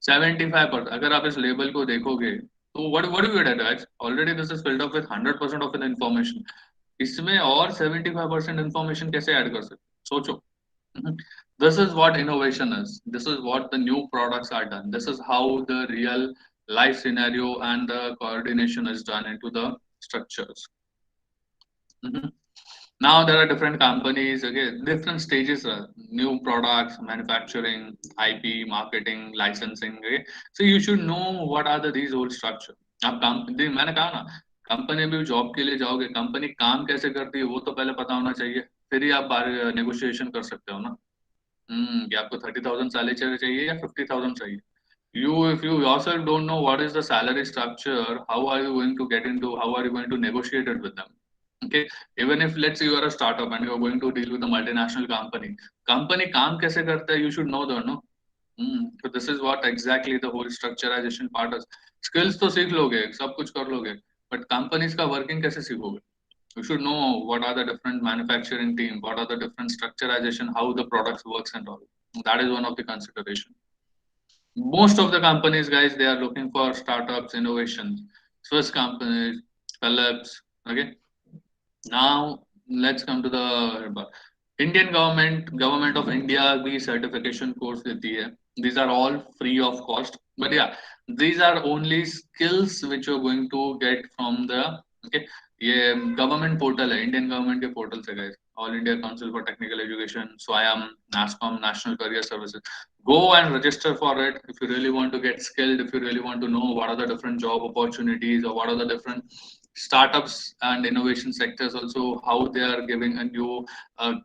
75%, अगर आप इस लेबल को देखोगे तो what do you get at? Already this is filled up with 100% of the information. इसमें और 75% information कैसे add कर सकते? सोचो। This is what innovation is. This is what the new products are done. This is how the real life scenario and the coordination is done into the structures. Mhm. Now there are different companies, okay, different stages, new products, manufacturing, IP, marketing, licensing. Okay, so you should know what are these whole structure. आप काम मैंने कहा ना, company भी job के लिए जाओगे, company काम कैसे करती है वो तो पहले पता होना चाहिए, फिर ही आप नेगोशिएशन कर सकते हो ना। कि आपको 30,000 सैलरी चाहिए या 50,000 चाहिए। If you yourself don't know what is the salary structure, how are you going to get into, how are you going to negotiate it with them? Okay, even if let's say you are a startup and you are going to deal with a multinational company काम कैसे करता है, you should know that, no? So this is what exactly the whole structurization part is. Skills तो सीख लोगे, सब कुछ कर लोगे, but companies का working कैसे सीखोगे? You should know what are the different manufacturing team, what are the different structurization, how the products works and all. That is one of the consideration. Most of the companies, guys, they are looking for startups, innovations, Swiss companies, Philips. Okay, now let's come to the Indian government of India भी certification course देती है. These are all free of cost, but yeah, these are only skills which you're going to get from the, okay, ये government portal है, Indian government के portal से guys, all India council for technical education, Swayam, NASSCOM, national career services. Go and register for it if you really want to get skilled, if you really want to know what are the different job opportunities or what are the different startups and innovation sectors, also how they are giving a new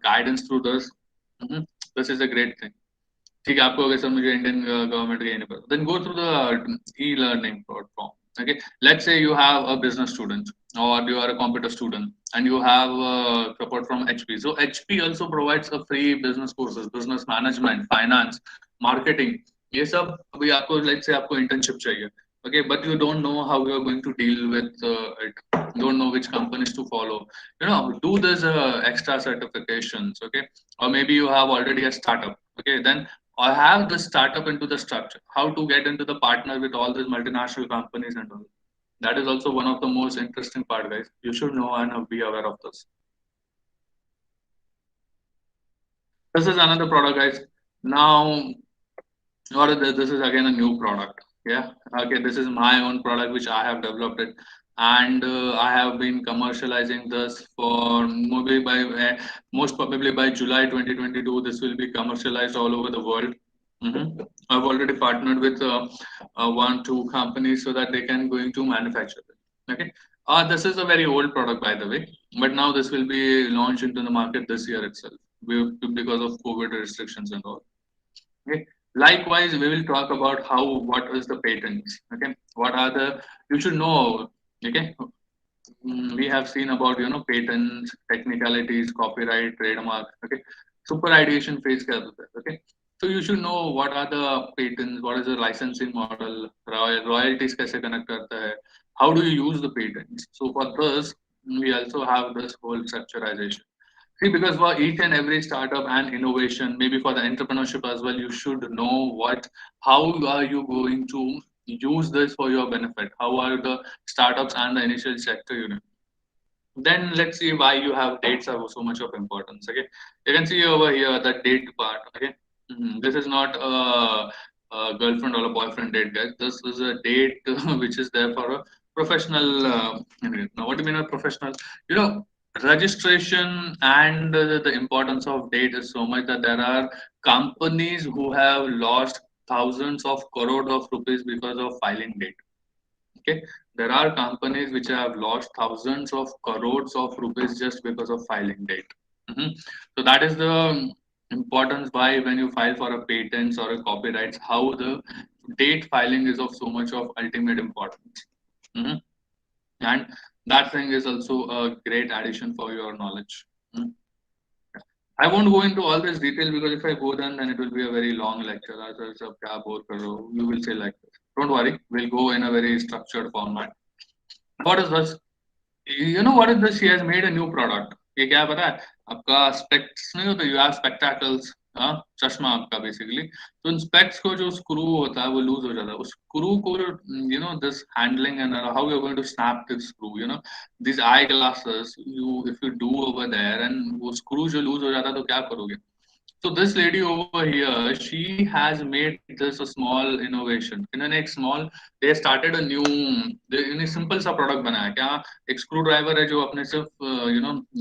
guidance through this. This is a great thing. ठीक है, आपको अगर sir मुझे Indian government का ही नहीं पता, then go through the e-learning platform. Okay, let's say you have a business student or you are a computer student and you have support from HP. So HP also provides a free business courses, business management, finance, marketing. ये सब अभी आपको let's say आपको internship चाहिए, okay, but you don't know how you are going to deal with it. don't know which companies to follow. Do this extra certifications, okay? Or maybe you have already a startup, okay? Then I have this startup into the structure. How to get into the partner with all these multinational companies and all. That is also one of the most interesting part, guys. You should know and be aware of this. This is another product, guys. Now, what is this? This is again a new product. Yeah. Okay. This is my own product which I have developed it, and I have been commercializing this for maybe by most probably by July 2022. This will be commercialized all over the world. I've already partnered with one, two companies so that they can going to manufacture it. Okay. This is a very old product, by the way, but now this will be launched into the market this year itself because of COVID restrictions and all. Okay. Likewise, we will talk about what is the patents. Okay, what are the you should know. Okay, we have seen about patents, technicalities, copyright, trademark. Okay, super ideation phase क्या होता है. Okay, so you should know what are the patents, what is the licensing model, royalties कैसे connect करता है, how do you use the patents. So for this, we also have this whole structurization. See, because for each and every startup and innovation, maybe for the entrepreneurship as well, you should know how are you going to use this for your benefit? How are the startups and the initial sector unit? Then let's see why you have dates have so much of importance. Okay, you can see over here the date part. Okay, this is not a girlfriend or a boyfriend date, guys. This is a date which is there for a professional. Now, what do you mean by professional? You know, registration and the importance of date is so much that there are companies who have lost thousands of crore of rupees because of filing date. Okay, there are companies which have lost thousands of crores of rupees just because of filing date. So that is the importance why when you file for a patents or a copyrights, how the date filing is of so much of ultimate importance. Mhm. And that thing is also a great addition for your knowledge. Mhm. I won't go into all this detail because if I go then it will be a very long lecture. You will say like this. Don't worry, we'll go in a very structured format. What is this? You know what is this? She has made a new product. ये क्या पता है आपका स्पेक्ट्स नहीं होता, you have स्पेक्टाकल्स, हाँ, चश्मा आपका बेसिकली. तो इन स्पेक्ट्स को जो स्क्रू होता है वो लूज हो जाता है. उस स्क्रू को this handling and how you are going to snap this screw, this eye glasses, you if you do over there and वो स्क्रू जो लूज हो जाता है तो क्या करोगे. So this lady over here, she has made this a small innovation. In a next small, they started a new, in a simple सा product बनाया. क्या एक screwdriver है जो अपने सिर्फ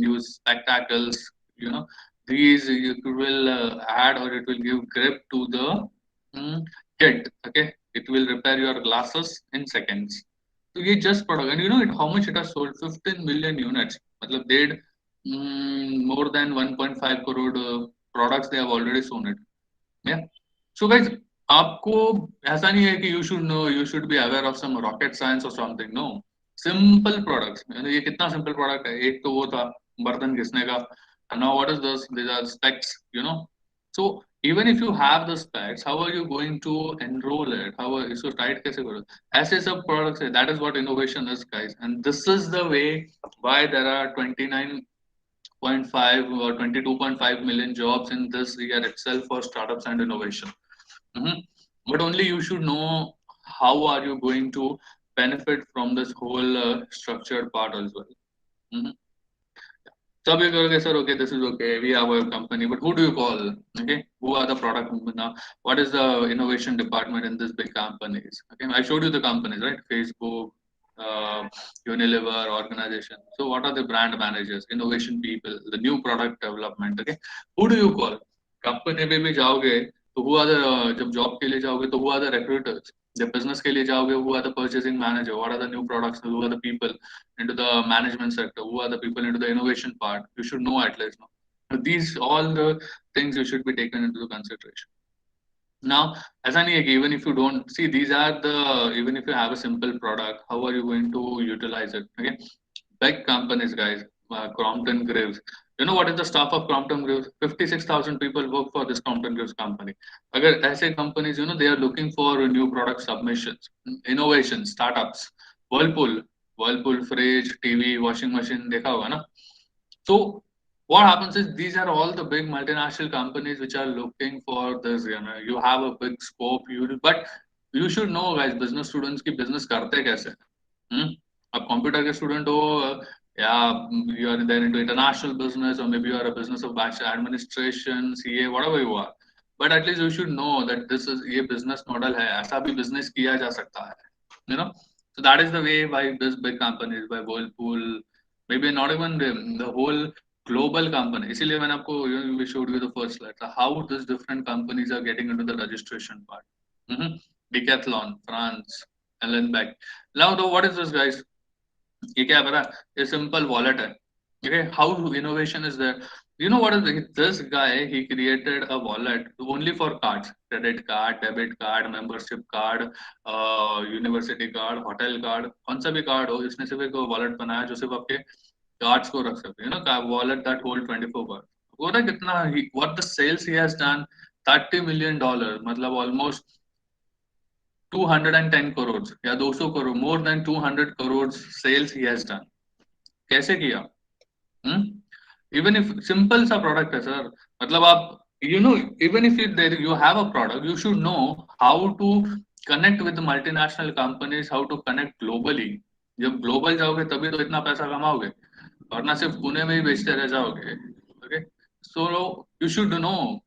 use spectacles, you know these you will add or it will give grip to the kit. Okay, it will repair your glasses in seconds. So ये just product and how much it has sold? 15 million units. मतलब they more than 1.5 crore products they have already sold it. Yeah. So guys, आपको ऐसा नहीं है कि you should be aware of some rocket science or something. No, simple products. ये कितना simple product है. एक तो वो था बर्तन घिसने का. And now what is this? These are specs. So even if you have the specs, how are you going to enroll it? How are you so tight कैसे करो? ऐसे सब products है. That is what innovation is, guys. And this is the way why there are 29.5 or 22.5 million jobs in this year itself for startups and innovation. But only you should know how are you going to benefit from this whole structured part as well. Mhm. So you go, okay, sir, okay, this is okay. We have a company, but who do you call? Okay, who are the product now? What is the innovation department in this big companies? Okay, I showed you the companies, right? Facebook, uh, Unilever, organization. So what are the brand managers, innovation people, the new product development? Okay, who do you call? Company में भी जाओगे तो who are the जब job के लिए जाओगे तो who are the recruiters? जब business के लिए जाओगे who are the purchasing manager? What are the new products? Who are the people into the management sector? Who are the people into the innovation part? You should know at least. No? These all the things you should be taken into consideration. Now, as I even if you don't see, these are the even if you have a simple product, how are you going to utilize it? Okay, big companies, guys, Crompton Greaves. You know what is the staff of Crompton Greaves? 56,000 people work for this Crompton Greaves company. Agar ऐसे companies, they are looking for new product submissions, innovation, startups. Whirlpool. Whirlpool fridge, TV, washing machine, देखा होगा ना? So what happens is these are all the big multinational companies which are looking for this. You have a big scope. But you should know, guys, business students की business करते कैसे हैं. Hmm? आप computer के student हो, या you are there into international business, or maybe you are a business of bachelor administration, CA, whatever you are. But at least you should know that this is ये business model है, ऐसा भी business किया जा सकता है. You know, so that is the way by this big companies, by Whirlpool, maybe not even the whole global company. इसीलिए मैंने आपको we showed you the first slide, how these different companies are getting into the registration part. Mm-hmm. Decathlon, France, Ellen Beck. Now, though, what is this, guys? ये क्या है पता है? ये simple wallet है. Okay, how innovation is there? You know what is this guy? He created a wallet only for cards, credit card, debit card, membership card, university card, hotel card. कौन सा भी कार्ड हो, इसने सिर्फ एक wallet बनाया जो सिर्फ आपके कार्ड्स को रख सकते हैं. Wallet that hold 24 cards. वो ना कितना what the sales he has done, $30 million, मतलब almost 210 crores या 200 crore, more than 200 crores sales he has done. कैसे किया? Even if simple सा product है सर, मतलब आप even if you have a product, you should know how to connect with the multinational companies, how to connect globally. जब global जाओगे तभी तो इतना पैसा कमाओगे, और ना सिर्फ पुणे में ही बेचते रह जाओगे. Okay, so you should know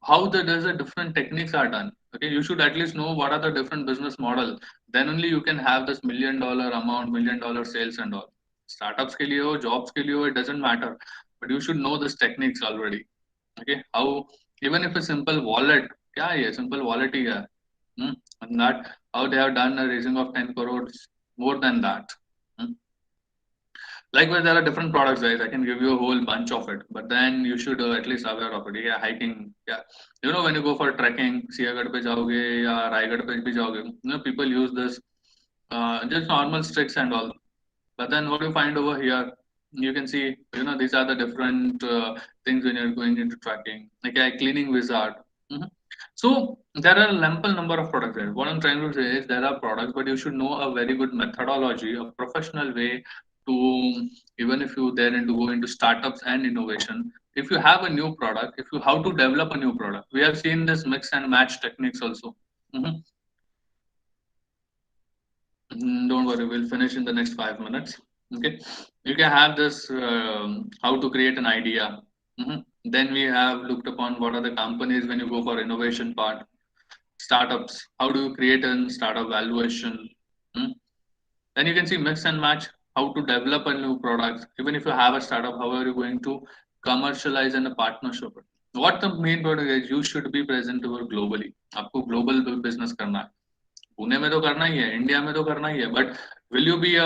how the different techniques are done. Okay, you should at least know what are the different business model. Then only you can have this $1 million amount, $1 million sales and all. Startups के लिए हो, jobs के लिए हो, it doesn't matter, but you should know this techniques already. Okay, how even if a simple wallet, क्या है simple wallet ही है. And that how they have done a raising of 10 crores, more than that. Likewise, there are different products, guys. I can give you a whole bunch of it, but then you should at least aware of it. Yeah, hiking. Yeah, when you go for trekking, सियागढ़ पे जाओगे या रायगढ़ पे भी जाओगे, people use this just normal sticks and all. But then what you find over here, you can see, these are the different things when you're going into trekking, like a cleaning wizard. So there are a ample number of products there. What I'm trying to say is there are products, but you should know a very good methodology, a professional way to, even if you there and to go into startups and innovation. If you have a new product, if you how to develop a new product, we have seen this mix and match techniques also. Don't worry, we'll finish in the next 5 minutes. Okay, you can have this how to create an idea. Then we have looked upon what are the companies when you go for innovation part. Startups, how do you create a startup valuation? Then you can see mix and match, how to develop a new product. Even if you have a startup, how are you going to commercialize in a partnership? What the main product is, you should be present over globally. आपको global business करना है. पुणे में तो करना ही है, India में तो करना ही है, but will you be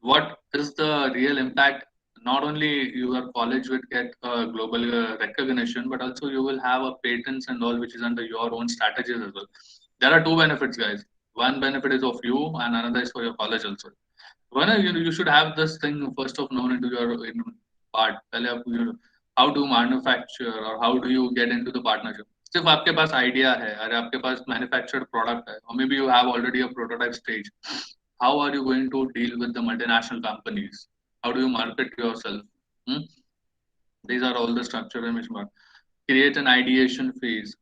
what is the real impact? Not only your college will get global recognition, but also you will have a patents and all, which is under your own strategies as well. There are two benefits, guys. One benefit is of you, and another is for your college also. One, you should have this thing first of known into your part. पहले आप how to manufacture or how do you get into the partnership. सिर्फ आपके पास idea है, अरे आपके पास manufactured product है, or maybe you have already a prototype stage. How are you going to deal with the multinational companies? How do you market yourself? These are all the structure and mission. Create an ideation phase.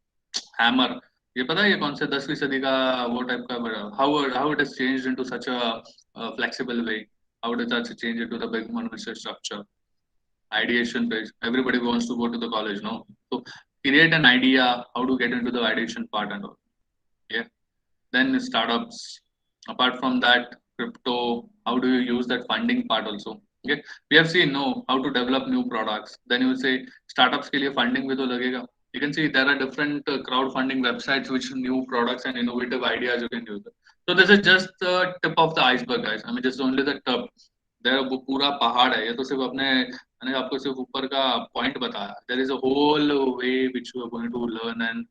Hammer. ये पता है ये कौन से 10वीं सदी का वो टाइप का how it has changed into such a flexible way. How does that change into the big monumental structure? Ideation phase. Everybody wants to go to the college, no? So create an idea, how to get into the ideation part and all. Yeah. Then startups. Apart from that, crypto, how do you use that funding part also? Okay. We have seen how to develop new products. Then you will say startups के लिए funding भी तो लगेगा. You can see there are different crowdfunding websites which new products and innovative ideas you can use. So this is just the tip of the iceberg, guys. I mean, just only the top. There वो पूरा पहाड़ है. ये तो सिर्फ अपने मैंने आपको सिर्फ ऊपर का point बताया. There is a whole way which you are going to learn and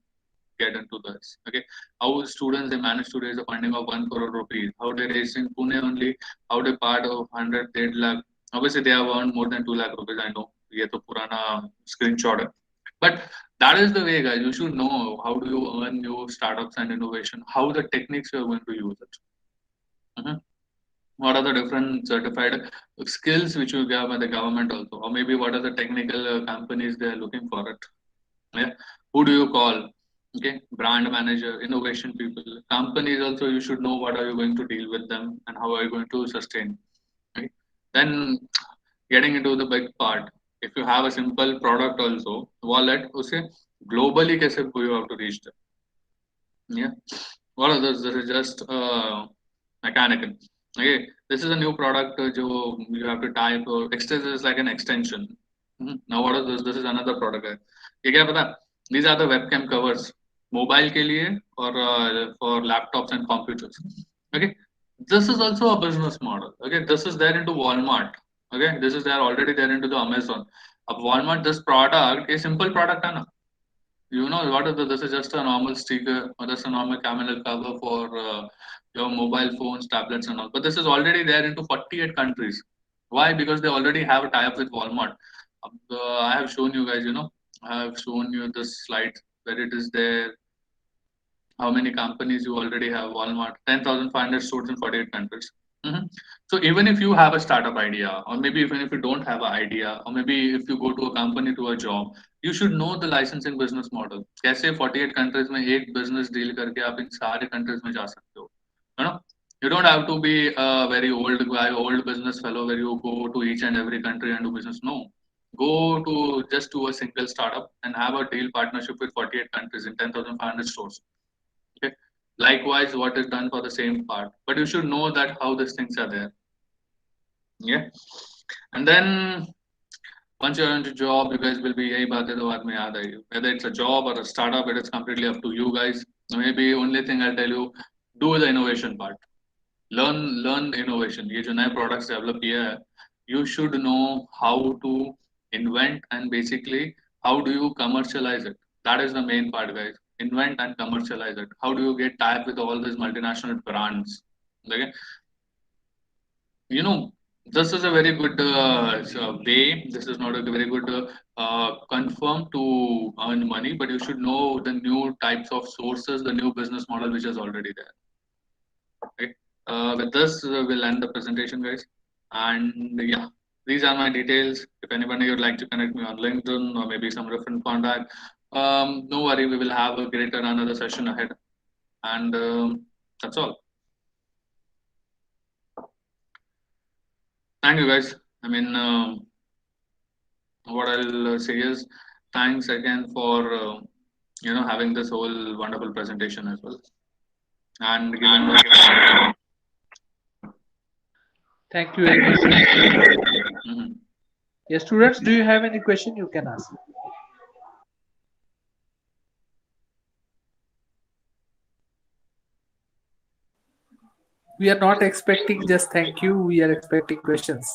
get into this. Okay, how students they manage to raise a funding of 1 crore rupees. How they raise in Pune only. How they part of 100, 8 lakh. Obviously, they have earned more than 2 lakh rupees. I know. ये तो पुराना screenshot है. But that is the way, guys. You should know how do you earn new startups and innovation. How the techniques you are going to use it. What are the different certified skills which you get by the government also, or maybe what are the technical companies they are looking for it. Yeah, who do you call? Okay, brand manager, innovation people, companies also. You should know what are you going to deal with them and how are you going to sustain. Okay, then getting into the big part. If you have a simple product also, wallet, उसे globally कैसे you have to reach them. Yeah. What are those? This is just mechanical. Okay. This is a new product जो you have to type or extend is like an extension. Now what is this? This is another product है. ये क्या पता? These are the webcam covers. Mobile के लिए और for laptops and computers. Okay. This is also a business model. Okay. This is there into Walmart. Okay. This is there already there into the Amazon. Of Walmart, this product, a simple product है ना. You know what is this is just a normal sticker or just a normal camel cover for your mobile phones, tablets, and all. But this is already there into 48 countries. Why? Because they already have a tie-up with Walmart. I have shown you guys. I have shown you this slide where it is there. How many companies you already have? Walmart, 10,500 stores in 48 countries. Mhm. So even if you have a startup idea, or maybe even if you don't have an idea, or maybe if you go to a company to a job, you should know the licensing business model. कैसे 48 countries में एक business deal करके आप इन सारे countries में जा सकते हो, you know? You don't have to be a very old guy, old business fellow where you go to each and every country and do business. No, go to just do a single startup and have a deal partnership with 48 countries in 10,500 stores. Okay. Likewise, what is done for the same part, but you should know that how these things are there. Yeah. And then once you're into job, you guys will be यही बातें तो बाद में याद आएगी. Whether it's a job or a startup, it is completely up to you guys. Maybe only thing I'll tell you, do the innovation part. Learn innovation. ये जो नए products develop किया है, you should know how to invent and basically how do you commercialize it. That is the main part, guys. Invent and commercialize it. How do you get tied with all these multinational brands? Okay, you know, this is a very good way. This is not a very good confirm to earn money, but you should know the new types of sources, the new business model which is already there. Okay. With this, we'll end the presentation, guys. And yeah, these are my details. If anybody would like to connect me on LinkedIn or maybe some different contact, no worry, we will have a greater another session ahead. And that's all. Thank you, guys. I mean, what I'll say is thanks again for having this whole wonderful presentation as well and giving me. Thank you very much, sir. Mhm. Yes, students, do you have any question you can ask? We are not expecting just thank you. We are expecting questions.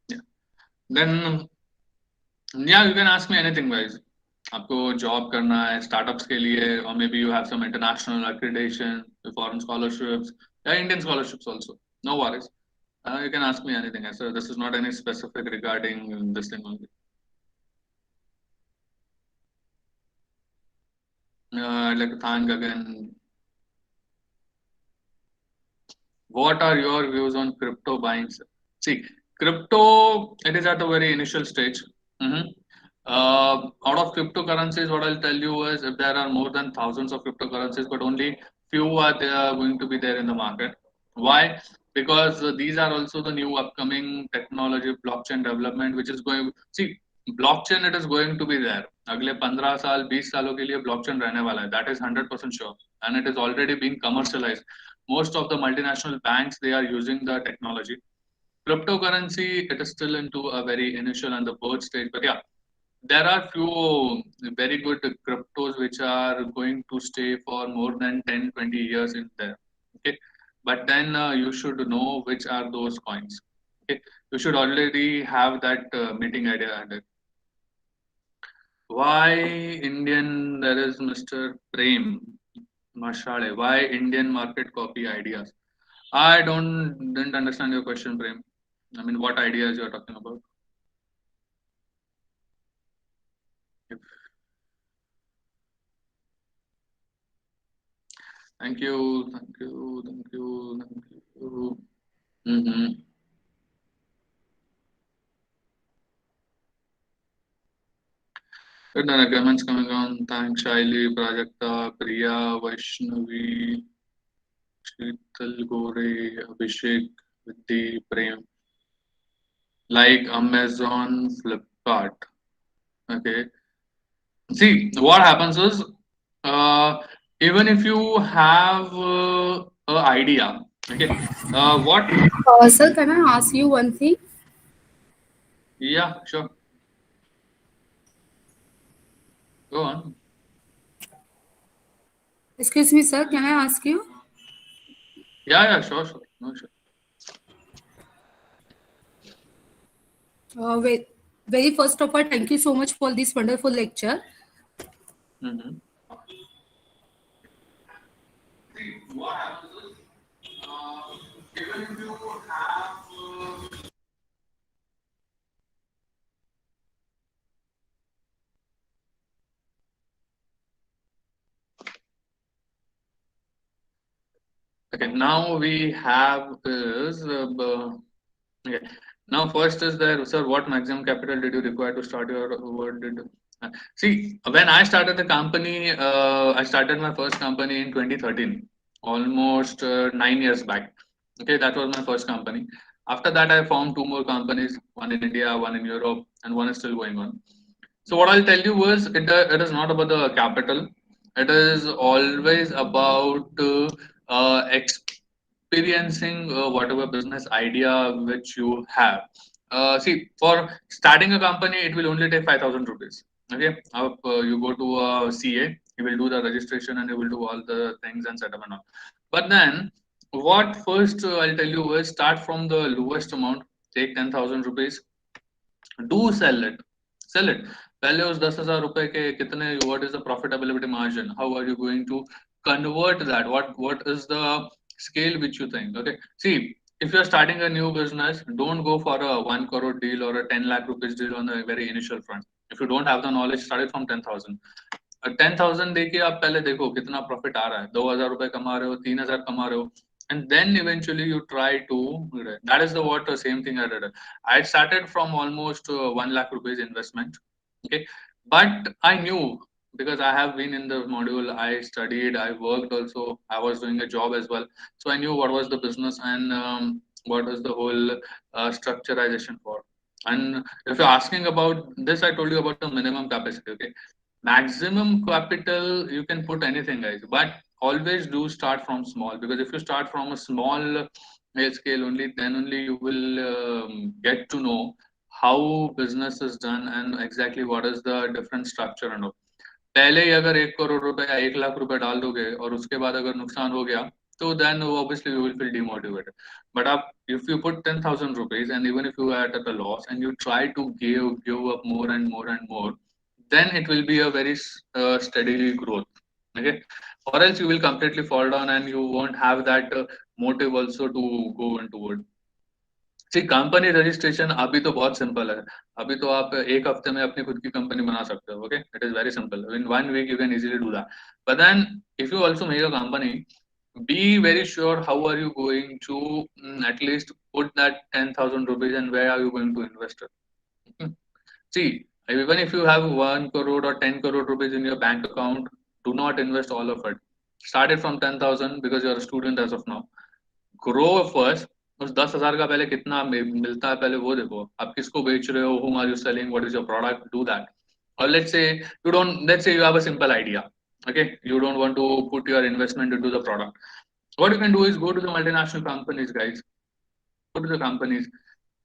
Yeah. Then yeah, you can ask me anything, guys. आपको job करना है startups के लिए or maybe you have some international accreditation, foreign scholarships, yeah, Indian scholarships also. No worries. You can ask me anything. So this is not any specific regarding this thing only. I'd like to thank again. What are your views on crypto buying? See, crypto, it is at a very initial stage. Mhm. Out of cryptocurrencies, what I'll tell you is if there are more than thousands of cryptocurrencies, but only few are there going to be there in the market. Why? Because these are also the new upcoming technology, blockchain development, which is going. See, blockchain it is going to be there. अगले 15 साल 20 सालों के लिए blockchain रहने वाला है. That is 100% sure, and it is already being commercialized. Most of the multinational banks they are using the technology. Cryptocurrency it is still into a very initial and the birth stage, but yeah, there are few very good cryptos which are going to stay for more than 10-20 years in there. Okay, but then you should know which are those coins. Okay, you should already have that meeting idea and why Indian there is Mr. Prem Mashale. Why Indian market copy ideas? I didn't understand your question, Prem. I mean, what ideas you are talking about? Thank you, thank you, thank you, thank you. Mm-hmm. Good comments coming on. Thanks, Shaili, Prajakta, Priya, Vaishnavi, Sheetal Gore, Abhishek, Vidhi, Prem. Like Amazon, Flipkart. Okay. See, what happens is, uh, even if you have an idea, okay, what? Sir, can I ask you one thing? Yeah, sure. Go on. Excuse me, sir, can I ask you? Yeah, sure, sure. No, sure. Wait, very first of all, thank you so much for this wonderful lecture. Mm-hmm. See, what happens is, even if you have okay, now we have is okay. Now first is there, sir. What maximum capital did you require to start your? What did see when I started the company? I started my first company in 2013, almost 9 years back. Okay, that was my first company. After that, I formed two more companies, one in India, one in Europe, and one is still going on. So what I'll tell you was it is not about the capital. It is always about experiencing whatever business idea which you have. See, for starting a company, it will only take 5,000 rupees. Okay, you go to a CA, he will do the registration and he will do all the things and setup and all. But then, what first I'll tell you is start from the lowest amount, take 10,000 rupees, do sell it पहले उस 10,000 रुपए के कितने what is the profitability margin, how are you going to convert that, what is the scale which you think. Okay, see, if you're starting a new business, don't go for a 1 crore deal or a 10 lakh rupees deal on the very initial front. If you don't have the knowledge, start it from 10,000. 10,000 देखिए आप पहले देखो कितना profit आ रहा है, 2,000 रुपए कमा रहे हो, 3,000 कमा रहे हो, and then eventually you try to, that is the what same thing I did. I started from almost 1 lakh rupees investment. Okay, but I knew, because I have been in the module, I studied, I worked also, I was doing a job as well, so I knew what was the business and what was the whole structurization for. And if you're asking about this, I told you about the minimum capacity. Okay, maximum capital you can put anything, guys, but always do start from small, because if you start from a small scale only, then only you will get to know how business is done and exactly what is the different structure and all. पहले ही अगर 1 करोड़ रुपए या 1 लाख रुपए डाल दोगे और उसके बाद अगर नुकसान हो गया, तो then obviously you will feel demotivated. But if you put 10,000 rupees and even if you are at a loss and you try to give up more and more and more, then it will be a very steady growth. Okay, or else you will completely fall down and you won't have that motive also to go into it. See company registration अभी तो बहुत simple है. अभी तो आप एक हफ्ते में अपनी खुद की कंपनी बना सकते हो. Okay, it is very simple. In 1 week you can easily do that. But then if you also make a company, be very sure how are you going to at least put that 10,000 rupees and where are you going to invest it. See, even if you have 1 crore or 10 crore rupees in your bank account, do not invest all of it. Start it from 10,000 because you're a student as of now. Grow first. उस 10,000 का पहले कितना मिलता है पहले वो देखो. आप किसको बेच रहे हो, whom are you selling, what is your product, do that. Or let's say you have a simple idea. Okay, you don't want to put your investment into the product. What you can do is go to the multinational companies, guys. Go to the companies,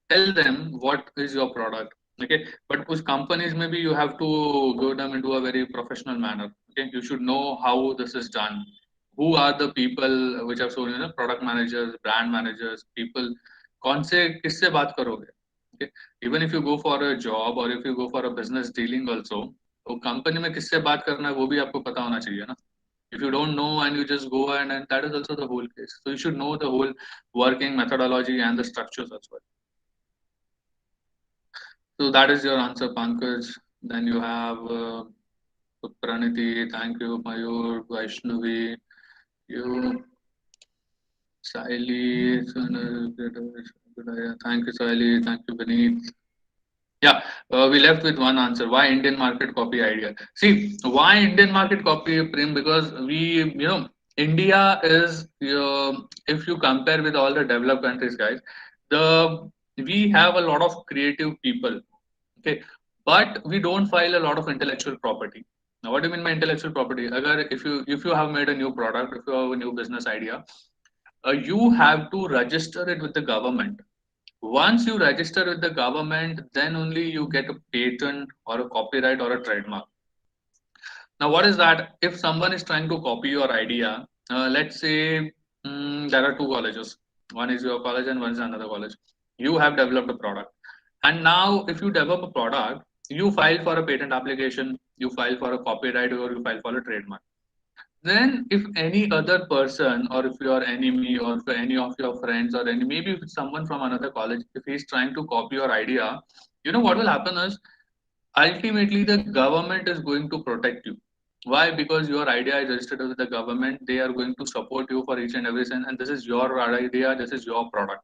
tell them what is your product. Okay, but with companies maybe you have to go them into a very professional manner. Okay, you should know how this is done, who are the people which are so, product managers, brand managers, people. कौन से किससे बात करोगे. Okay, even if you go for a job or if you go for a business dealing also, तो company में किससे बात करना है वो भी आपको पता होना चाहिए ना. If you don't know and you just go and that is also the whole case. So you should know the whole working methodology and the structures as well. So that is your answer, Pankaj. Then you have Praniti, thank you, Mayur, Vaishnavi, you, Saili, thank you, Saili, thank you, Vineet. Yeah, we left with one answer. Why Indian market copy idea? See, why Indian market copy, Prem? Because India is, if you compare with all the developed countries, guys, the we have a lot of creative people, okay, but we don't file a lot of intellectual property. Now, what do you mean by intellectual property? Agar if you have made a new product, if you have a new business idea, you have to register it with the government. Once you register with the government, then only you get a patent or a copyright or a trademark. Now, what is that? If someone is trying to copy your idea, let's say there are two colleges. One is your college and one is another college. You have developed a product. And now, if you develop a product, you file for a patent application, you file for a copyright, or you file for a trademark. Then, if any other person, or if your enemy, or if any of your friends, or any maybe if it's someone from another college, if he's trying to copy your idea, you know what will happen is ultimately the government is going to protect you. Why? Because your idea is registered with the government. They are going to support you for each and every cent, and this is your idea. This is your product.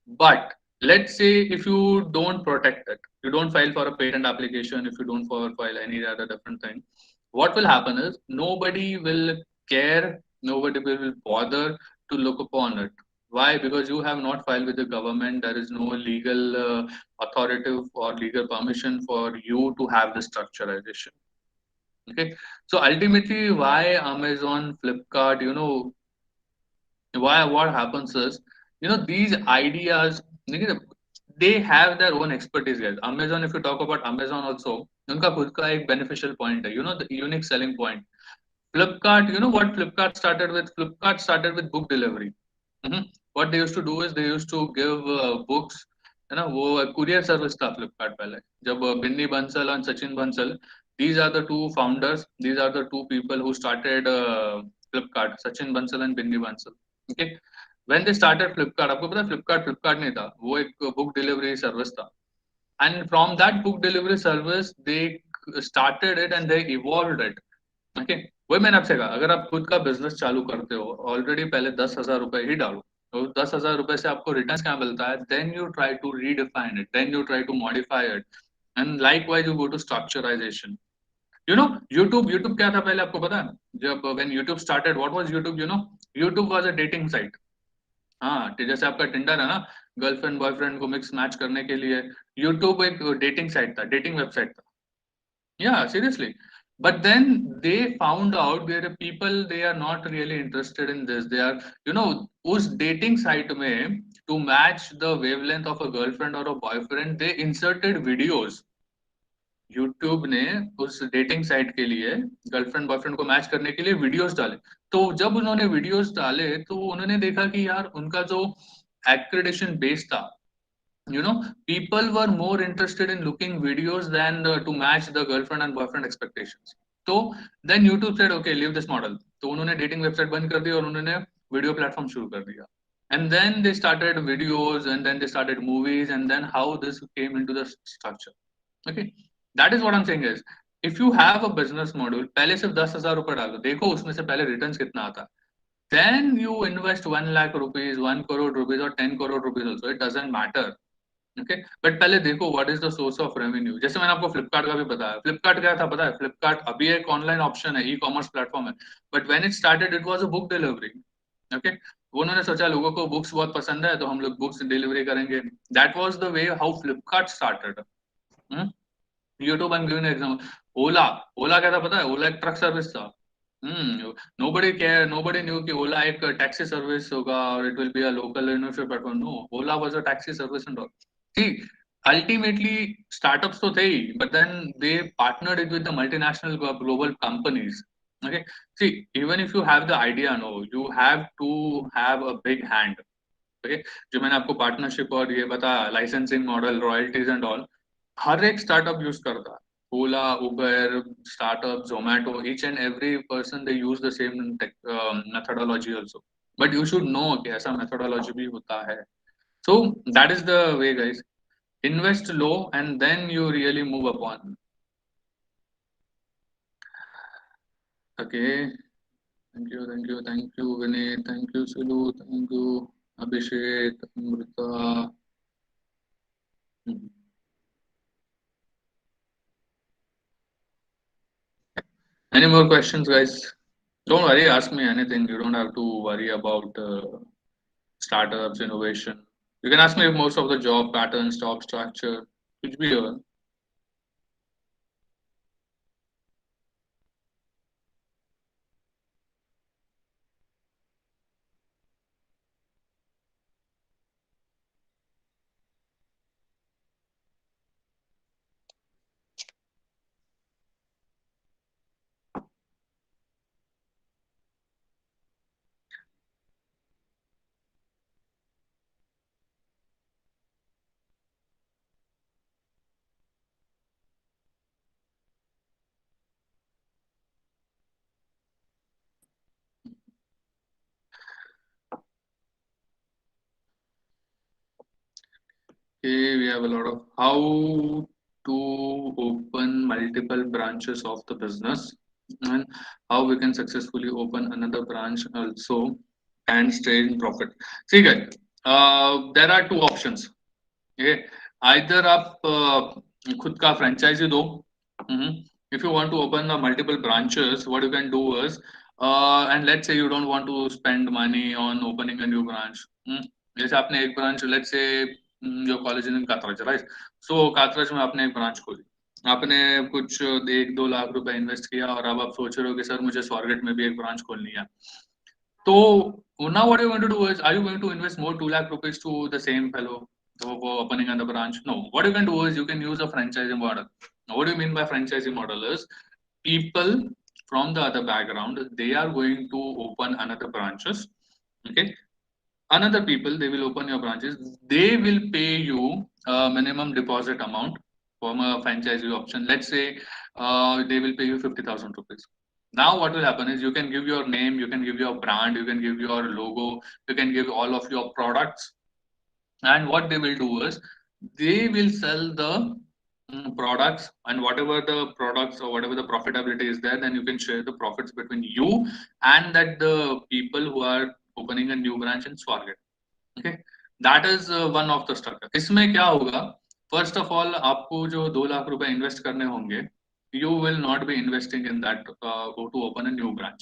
But let's say if you don't protect it, you don't file for a patent application, if you don't file any other different thing, what will happen is nobody will care, nobody will bother to look upon it. Why? Because you have not filed with the government. There is no legal authoritative or legal permission for you to have the structurization. Okay. So ultimately, why Amazon, Flipkart, why what happens is these ideas they have their own expertise, guys. Amazon, if you talk about Amazon also, उनका खुद का एक beneficial point है, the unique selling point. Flipkart, you know what Flipkart started with? Flipkart started with book delivery. What they used to do is they used to give books, है ना, वो courier service था Flipkart पहले. जब Binni Bansal and Sachin Bansal, these are the two founders, these are the two people who started Flipkart, Sachin Bansal and Binni Bansal. Okay. When they started Flipkart, आपको पता है Flipkart नहीं था, वो एक book delivery service था. And from that book delivery service, they started it and they evolved it. Okay, वही मैंने आपसे कहा, अगर आप खुद का बिजनेस चालू करते हो, ऑलरेडी पहले 10,000 रुपए ही डालो, तो 10,000 रुपए से आपको रिटर्न क्या मिलता है, then you try to redefine it, then you try to modify it, and likewise you go to structurisation. YouTube क्या था पहले, आपको पता है? जब when YouTube started, what was YouTube? YouTube was a dating site. हाँ, जैसे आपका टिंडर है ना, गर्लफ्रेंड बॉयफ्रेंड को मिक्स मैच करने के लिए, यूट्यूब एक डेटिंग साइट था, डेटिंग वेबसाइट था. Yeah, seriously. But then they found out there are people, they are not really interested in this. They are, उस dating site में, to match the wavelength of a girlfriend or a boyfriend, they inserted videos. YouTube ने उस dating site के लिए girlfriend boyfriend को match करने के लिए वीडियोस डाले. तो जब उन्होंने वीडियोस डाले तो उन्होंने देखा कि यार उनका जो accreditation बेस था, people were more interested in looking videos than to match the girlfriend and boyfriend expectations. So then YouTube said, okay, leave this model. तो उन्होंने dating website बंद कर दी और उन्होंने video platform शुरू कर दिया. And then they started videos, and then they started movies, and then how this came into the structure. Okay, that is what I'm saying is, if you have a business model, पहले सिर्फ 10,000 रुपए डालो, देखो उसमें से पहले returns कितना आता है. Then you invest 1 lakh rupees, 1 crore rupees, or 10 crore rupees also. It doesn't matter. Okay, but पहले देखो what is the source of revenue. जैसे मैंने आपको फ्लिपकार्ट का भी बताया, फ्लिपकार्ट क्या था पता है? फ्लिपकार्ट अभी एक ऑनलाइन ऑप्शन है, ई कॉमर्स प्लेटफॉर्म है, but when it started it was a book delivery. Okay, उन्होंने सोचा लोगों को बुक्स बहुत पसंद है तो हम लोग बुक्स डिलीवरी करेंगे. That was the way how Flipkart started. YouTube, I am giving example. Ola, Ola क्या था पता है? ओला एक ट्रक सर्विस था. nobody knew कि ओला एक टैक्सी सर्विस होगा और it will be a local investor platform. No, Ola was a taxi service and all. See, ultimately startups तो थे ही, but then they partnered it with the multinational global companies. Okay, see, even if you have the idea, no, you have to have a big hand. Okay, जो मैंने आपको partnership और ये बताया, licensing model, royalties and all, हर एक startup use करता है. Ola, Uber, startup, Zomato, each and every person they use the same methodology also. But you should know कि ऐसा methodology भी होता है. So that is the way, guys. Invest low and then you really move upon. Okay. Thank you, Vinay. Thank you, Sulu. Thank you, Abhishek, Amrita. Hmm. Any more questions, guys? Don't worry, ask me anything. You don't have to worry about startups, innovation. You can ask me most of the job patterns, job structure, which be here. Okay, we have a lot of how to open multiple branches of the business and how we can successfully open another branch also and stay in profit. See guys, there are two options. Okay, either आप खुद का franchise दो. If you want to open multiple branches, what you can do is, and let's say you don't want to spend money on opening a new branch. जैसे आपने एक branch, let's say your college is in Katraj, right? So Katraj में आपने एक branch खोली. आपने कुछ 1-2 लाख रुपए इन्वेस्ट किया और अब आप सोच रहे हो कि सर मुझे स्वारगेट में भी एक ब्रांच खोलनी है. So now what you're going to do is, are you going to invest more 2 lakh rupees to the same fellow for opening another branch? No. What you can do is you can use a franchising model. Now, what do you mean by franchising model is people from the other background, they are going to open another branches. Okay. Another people, they will open your branches. They will pay you a minimum deposit amount from a franchisee option. Let's say they will pay you 50,000 rupees. Now, what will happen is you can give your name, you can give your brand, you can give your logo, you can give all of your products. And what they will do is they will sell the products, and whatever the products or whatever the profitability is there, then you can share the profits between you and that the people who are opening a new branch in Swargat. Okay, that is one of the structure. इसमें क्या होगा? First of all, आपको जो 2 लाख रुपए invest करने होंगे, you will not be investing in that go to open a new branch.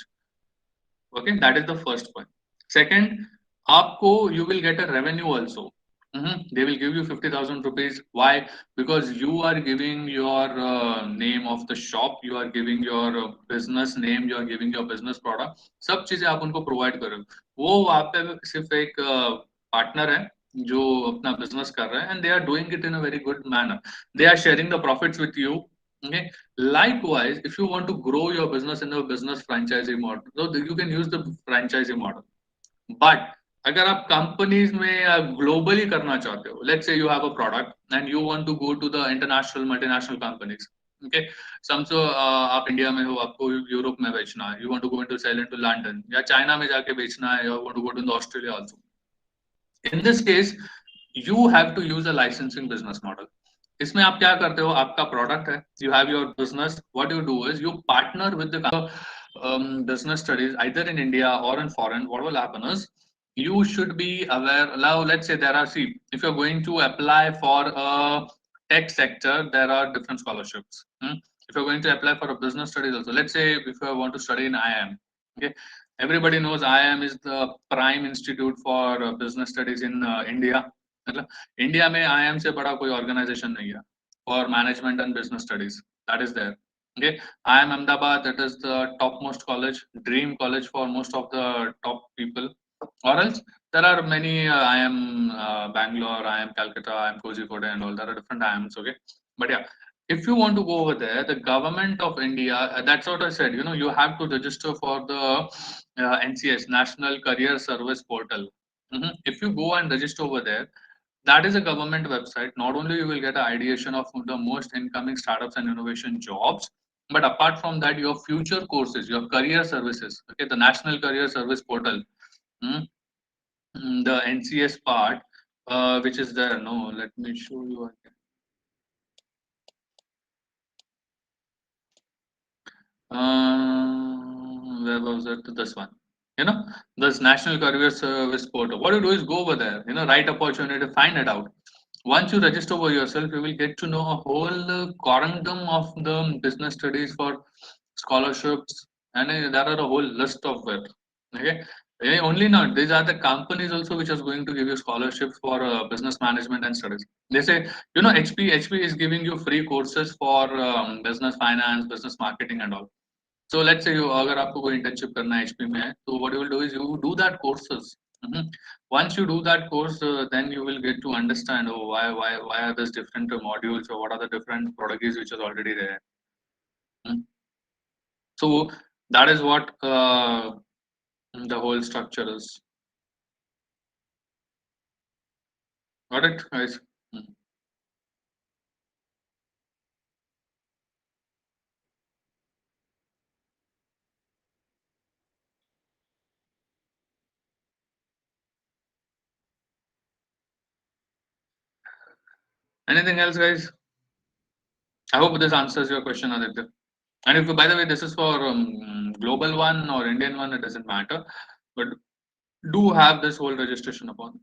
Okay, that is the first point. Second, आपको you will get a revenue also. They will give you 50,000 rupees. Why? Because you are giving your name of the shop, you are giving your business name, you are giving your business product. सब चीजें आप उनको provide कर रहे हो. वो वहाँ पे सिर्फ एक partner है जो अपना business कर रहे हैं, and they are doing it in a very good manner. They are sharing the profits with you. Okay. Likewise, if you want to grow your business in a business franchising model, so you can use the franchising model. But अगर आप companies में globally करना चाहते हो, let's say you have a product and you want to go to the international multinational companies. Okay, समझो आप India में हो, आपको यूरोप में बेचना है, you want to go into sell into London या चाइना में जाके बेचना है, you want to go to Australia also. In this case, you have to use a licensing business model. इसमें आप क्या करते हो? आपका प्रोडक्ट है, you have your business. What you do is you partner with the business studies either in India or in foreign. What will happen is you should be aware. Now, let's say there are, see, if you're going to apply for a tech sector, there are different scholarships. If you're going to apply for a business studies also, let's say if you want to study in IIM, okay, everybody knows IIM is the prime institute for business studies in India. मतलब India में IIM से बड़ा कोई organisation नहीं है for management and business studies. That is there. Okay, IIM Ahmedabad, that is the topmost college, dream college for most of the top people. Or else there are many IIM Bangalore, IIM Calcutta, IIM Kozhikode and all. There are different IIMs. Okay, but yeah, if you want to go over there, the government of India, that's what I said, you know, you have to register for the NCS, National Career Service Portal. If you go and register over there, that is a government website. Not only you will get an ideation of the most incoming startups and innovation jobs, but apart from that, your future courses, your career services, okay, the National Career Service Portal, the NCS part, which is there. No, let me show you again. where was it? This one. This National Career Service portal. What you do is go over there, right opportunity, find it out. Once you register for yourself, you will get to know a whole corundum of the business studies for scholarships, and there are a whole list of it. Okay, only not these are the companies also which is going to give you scholarships for business management and studies. They say, HP is giving you free courses for business finance, business marketing, and all. So let's say you अगर आपको कोई internship करना है HP में, so what you will do is you do that courses. Once you do that course, then you will get to understand why are these different modules, or what are the different products which is already there. So that is what the whole structure is. Got it, guys? Anything else, guys? I hope this answers your question, Aditya. And if, by the way, this is for global one or Indian one, it doesn't matter. But do have this whole registration upon.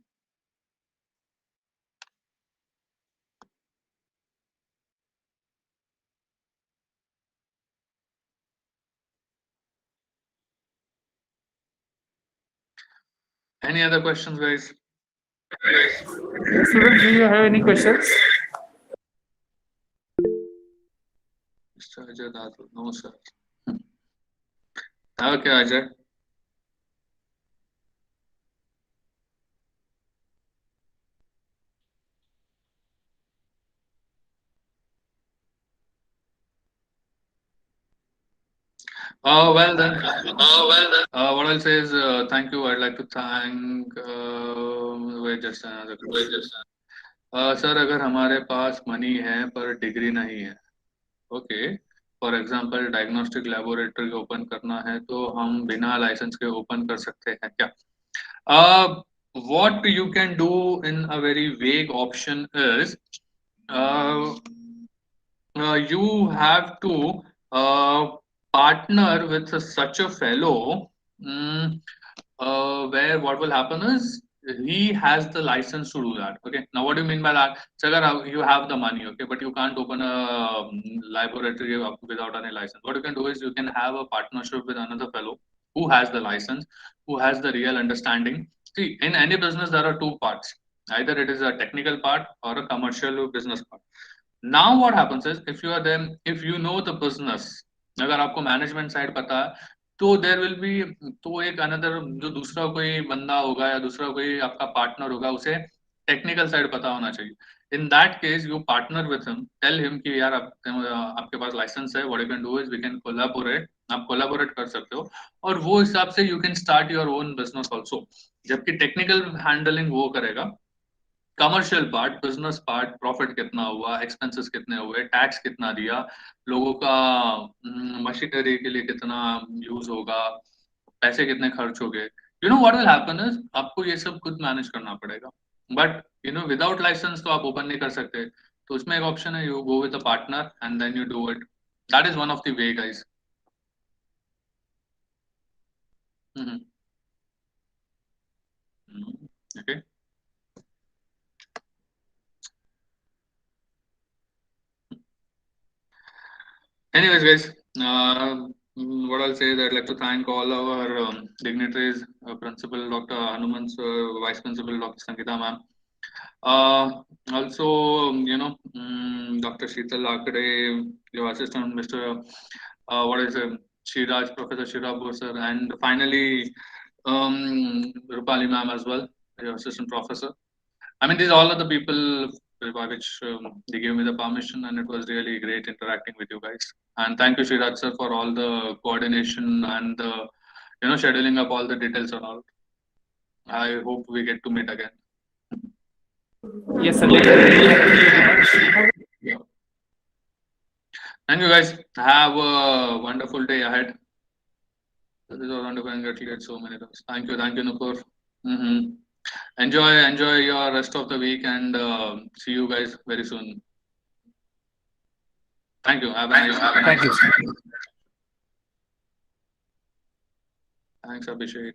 Any other questions, guys? Students, do you have any questions? Mr. Ajay Datu. No, sir. Okay, Ajay. Well then. What I'll say is thank you. I'd like to thank. Wait just another. Sir अगर हमारे पास money है पर degree नहीं है, okay, for example diagnostic laboratory open करना है तो हम बिना लाइसेंस के ओपन कर सकते हैं क्या? What you can do in a very vague option is you have to partner with such a fellow where what will happen is he has the license to do that. Okay, now what do you mean by that? So you have the money, okay, but you can't open a laboratory without any license. What you can do is you can have a partnership with another fellow who has the license, who has the real understanding. See, in any business there are two parts, either it is a technical part or a commercial business part. Now what happens is if you are there, if you know the business, अगर आपको management side पता है तो there will be, तो एक another जो दूसरा कोई बंदा होगा या दूसरा कोई आपका पार्टनर होगा उसे टेक्निकल साइड पता होना चाहिए. In that case you partner with him, tell him कि यार आपके पास लाइसेंस है, what you can do is we can collaborate, आप कोलैबोरेट कर सकते हो और वो हिसाब से you can start your own business also. जबकि टेक्निकल हैंडलिंग वो करेगा, commercial part, business part, profit कितना हुआ, एक्सपेंसेस कितने हुए, टैक्स कितना दिया, लोगों का मशीनरी के लिए कितना यूज होगा, पैसे कितने खर्च हो गए, व्हाट विल हैपन इज आपको ये सब खुद मैनेज करना पड़ेगा. बट विदाउट लाइसेंस तो आप ओपन नहीं कर सकते, तो उसमें एक ऑप्शन है, you go with a partner and then you do it. That is one of the way, guys. Okay. Anyways, guys, what I'll say is I'd like to thank all our dignitaries, Principal Dr. Hanuman sir, Vice Principal Dr. Sangeeta ma'am. Also, Dr. Sheetal Akade, your assistant, Mr. Shiraj, Professor Shirab sir, and finally, Rupali ma'am as well, your assistant professor. I mean, these all are the people by which they gave me the permission, and it was really great interacting with you guys. And thank you, Shiraj sir, for all the coordination and the, scheduling up all the details and all. I hope we get to meet again. Yes, sir. Thank you very much. Yeah. Thank you, guys. Have a wonderful day ahead. This is wonderful and get cleared so many times. Thank you, Nupur. Enjoy your rest of the week, and see you guys very soon. Thank you. Have a nice day. Thank you. Thanks, Abhishek.